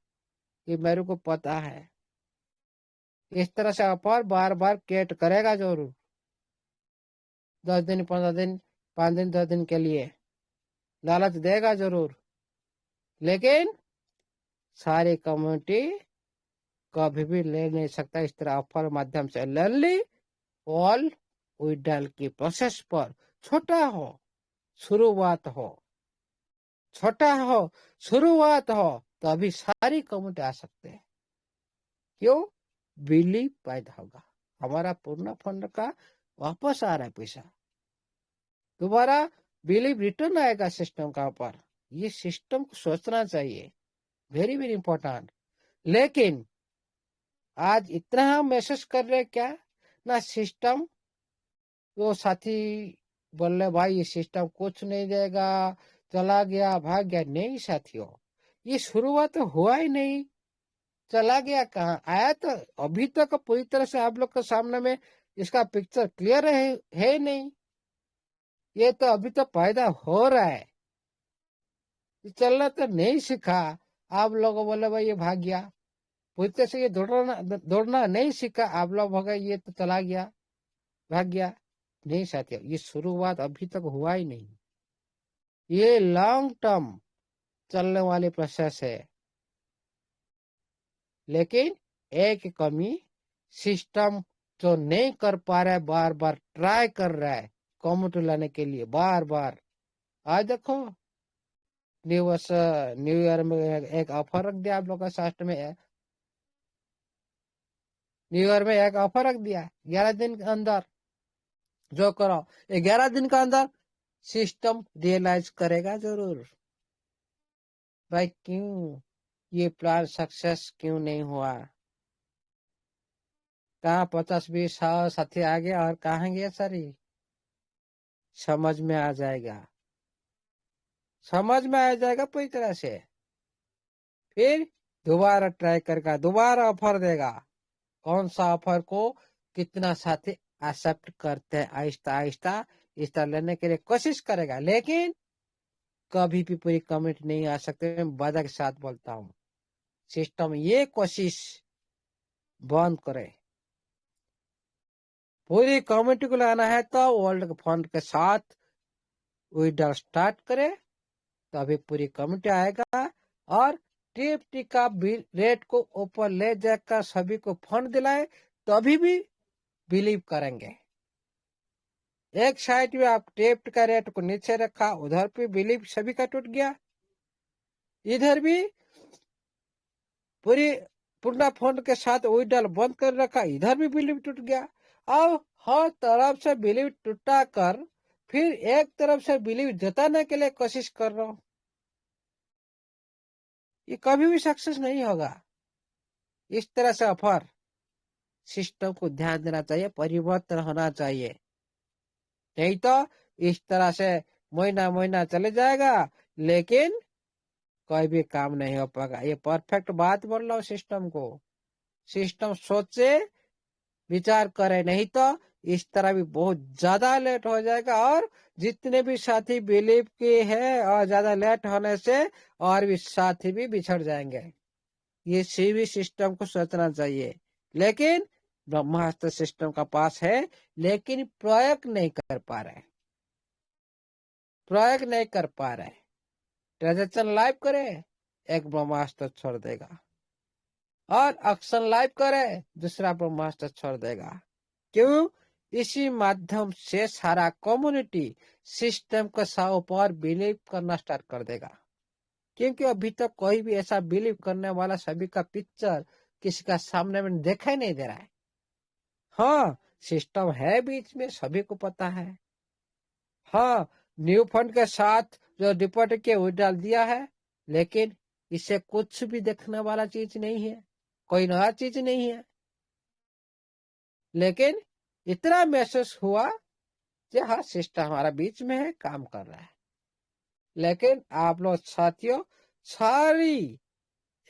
ये मेरे को पता है। इस तरह से ऑफर बार बार क्रिएट करेगा जरूर, 10 दिन 15 दिन 5 दिन 10 दिन के लिए लालच देगा जरूर। लेकिन सारी कम्युनिटी कभी भी ले नहीं सकता इस तरह ऑफर माध्यम से। लर्नली ऑल विड्रॉल की प्रोसेस पर छोटा हो शुरुआत हो, छोटा हो शुरुआत हो, तो अभी सारी कम्युनिटी आ सकते हैं। क्यों? बिलीव पैदा होगा, हमारा पूर्ण फंड का वापस आ रहा है पैसा, दोबारा बिलीव रिटर्न आएगा सिस्टम का ऊपर। ये सिस्टम को सोचना चाहिए, वेरी वेरी इंपॉर्टेंट। लेकिन आज इतना हम मैसेज कर रहे क्या ना, सिस्टम वो साथी बोल रहे भाई ये सिस्टम कुछ नहीं देगा, चला गया भाग गया। नहीं साथियों, ये शुरुआत तो हुआ ही नहीं, चला गया कहाँ, आया तो अभी तक पूरी तरह से आप लोग के सामने में इसका पिक्चर क्लियर है नहीं। ये तो अभी तो पैदा हो रहा है, चलना तो नहीं सीखा। आप लोग बोले भाई ये भाग गया, पूरी तरह से ये दौड़ना नहीं सीखा, आप लोग भागा ये तो चला गया भाग गया। नहीं साथियों, ये शुरुआत अभी तक हुआ ही नहीं, ये लॉन्ग टर्म चलने वाली प्रोसेस है। लेकिन एक कमी, सिस्टम जो नहीं कर पा रहा है, बार बार ट्राई कर रहा है कम्युनिटी लाने के लिए, बार बार। आज देखो न्यू ईयर में एक ऑफर रख दिया आप लोग का साथ में, न्यू ईयर में एक ऑफर रख दिया 11 दिन के अंदर जो करो, 11 दिन के अंदर सिस्टम रियलाइज करेगा जरूर भाई क्यों ये प्लान सक्सेस क्यों नहीं हुआ, कहाँ 50-20 साथी आ गया और कहाँ गया सारी, समझ में आ जाएगा, समझ में आ जाएगा पूरी तरह से। फिर दोबारा ट्राई करेगा, दोबारा ऑफर देगा, कौन सा ऑफर को कितना साथी एक्सेप्ट करते हैं, आहिस्ता आहिस्ता इस तरह लेने के लिए कोशिश करेगा। लेकिन कभी भी पूरी कमिट नहीं आ सकते, मैं वादा के साथ बोलता हूँ। सिस्टम ये कोशिश बंद करे, पूरी कम्युनिटी को लाना है तो वर्ल्ड फंड के साथ विड्रॉल स्टार्ट करे, तो अभी पूरी कम्युनिटी आएगा और टीएफटी का रेट को ऊपर ले जाकर सभी को फंड दिलाए, तो अभी भी बिलीव करेंगे। एक साइड में आप टीएफटी का रेट को नीचे रखा, उधर पे बिलीव सभी का टूट गया, इधर भी पूर्ण फंड के साथ विड्रॉल बंद कर रखा, इधर भी बिलीव टूट गया। अब हर तरफ से बिलीव टूटा कर फिर एक तरफ से बिलीव जताने के लिए कोशिश कर रहा हूं, ये कभी भी सक्सेस नहीं होगा। इस तरह से ऑफर सिस्टम को ध्यान देना चाहिए, परिवर्तन होना चाहिए, नहीं तो इस तरह से महीना महीना चले जाएगा लेकिन कोई भी काम नहीं हो पाएगा। ये परफेक्ट बात बोल रहा हूँ सिस्टम को, सिस्टम सोचे विचार करे, नहीं तो इस तरह भी बहुत ज्यादा लेट हो जाएगा और जितने भी साथी बिलीव के हैं और ज्यादा लेट होने से और भी साथी भी बिछड़ जाएंगे। ये सीवी सिस्टम को सोचना चाहिए। लेकिन ब्रह्मास्त्र सिस्टम का पास है लेकिन प्रयोग नहीं कर पा रहे, प्रयोग नहीं कर पा रहे। ट्रांजेक्शन लाइव करे, एक ब्रह्मास्त्र छोड़ देगा, और एक्शन लाइव करे, दूसरा ब्रह्मास्त्र छोड़ देगा। क्यों? इसी माध्यम से सारा कम्युनिटी सिस्टम के ऊपर बिलीव करना स्टार्ट कर देगा, क्योंकि अभी तक कोई भी ऐसा बिलीव करने वाला सभी का पिक्चर किसी का सामने में देखा ही नहीं दे रहा है। हाँ, सिस्टम है बीच में, सभी को पता है। हाँ, न्यू फंड के साथ जो डिपॉजिट के विड्रॉल दिया है, लेकिन इसे कुछ भी देखने वाला चीज नहीं है, कोई नया चीज नहीं है। लेकिन इतना महसूस हुआ कि हाँ सिस्टम हमारा बीच में है, काम कर रहा है। लेकिन आप लोग साथियों सारी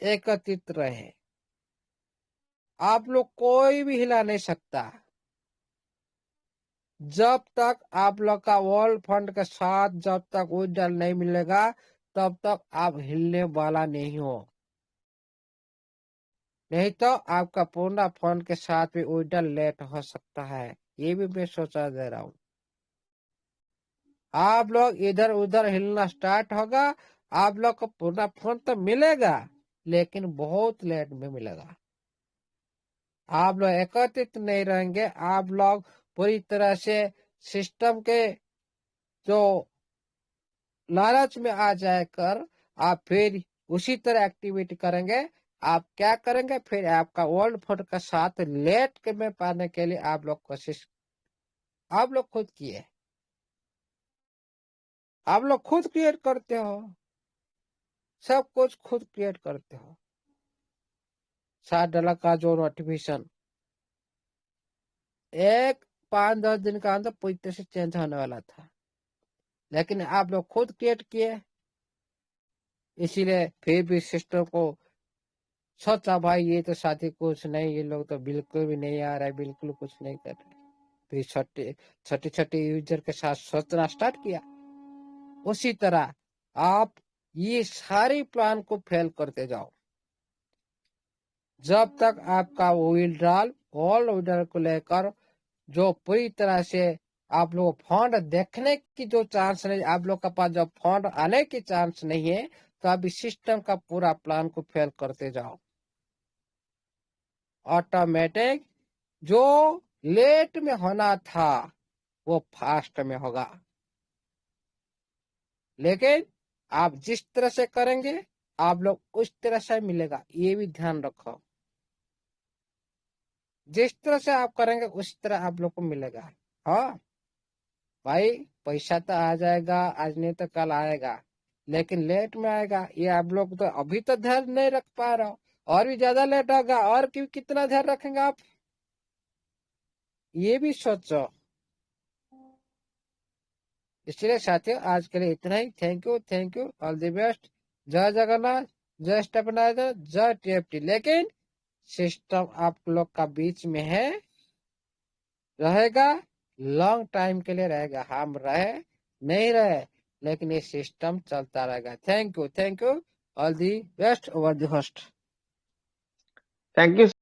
एकत्रित रहे, आप लोग कोई भी हिला नहीं सकता। जब तक आप लोग का वर्ल्ड फंड के साथ जब तक विड्रॉल नहीं मिलेगा तब तक आप हिलने वाला नहीं हो, नहीं तो आपका पूर्ण फंड के साथ भी विड्रॉल लेट हो सकता है। ये भी मैं सोचा दे रहा हूँ। आप लोग इधर उधर हिलना स्टार्ट होगा, आप लोग को पूरा फंड तो मिलेगा लेकिन बहुत लेट में मिलेगा। आप लोग एकत्रित नहीं रहेंगे, आप लोग पूरी तरह से सिस्टम के जो लालच में आ जाकर आप फिर उसी तरह एक्टिविटी करेंगे। आप क्या करेंगे, फिर आपका वर्ल्ड फंड का साथ लेट के में पाने के लिए आप लोग कोशिश आप लोग खुद किए, आप लोग खुद क्रिएट करते हो, सब कुछ खुद क्रिएट करते हो। $7 का जो नोटिफिकेशन एक 5-10 दिन का अंदर पूरी तरह से चेंज होने वाला था, लेकिन आप लोग खुद क्रिएट किए, इसीलिए फिर भी सिस्टम को सोचा भाई ये तो साथी कुछ नहीं, ये लोग तो बिल्कुल भी नहीं आ रहा है, बिल्कुल कुछ नहीं कर रहे। फिर छोटे छोटे यूजर के साथ सोचना स्टार्ट किया। उसी तरह आप ये सारी प्लान को फेल करते जाओ जब तक आपका विड्रॉल को लेकर जो पूरी तरह से आप लोग फंड देखने की जो चांस नहीं, आप लोग के पास जब फंड आने की चांस नहीं है तो अभी सिस्टम का पूरा प्लान को फेल करते जाओ। ऑटोमेटिक जो लेट में होना था वो फास्ट में होगा, लेकिन आप जिस तरह से करेंगे आप लोग उस तरह से मिलेगा, ये भी ध्यान रखो। जिस तरह से आप करेंगे उस तरह आप लोग को मिलेगा। हाँ भाई, पैसा तो आ जाएगा, आज नहीं तो कल आएगा, लेकिन लेट में आएगा। ये आप लोग तो अभी तो ध्यान नहीं रख पा रहे हो, और भी ज्यादा लेट होगा, और कितना ध्यान रखेंगे आप, ये भी सोचो। इसलिए साथियों आज के लिए इतना ही। Thank you, all the best. जय जगन्नाथ, जय स्टेपनाइजर, जय टीएफटी। लेकिन सिस्टम आप लोग का बीच में है, रहेगा, लॉन्ग टाइम के लिए रहेगा। हम रहे नहीं रहे लेकिन ये सिस्टम चलता रहेगा। Thank you, all the best over the host. Thank you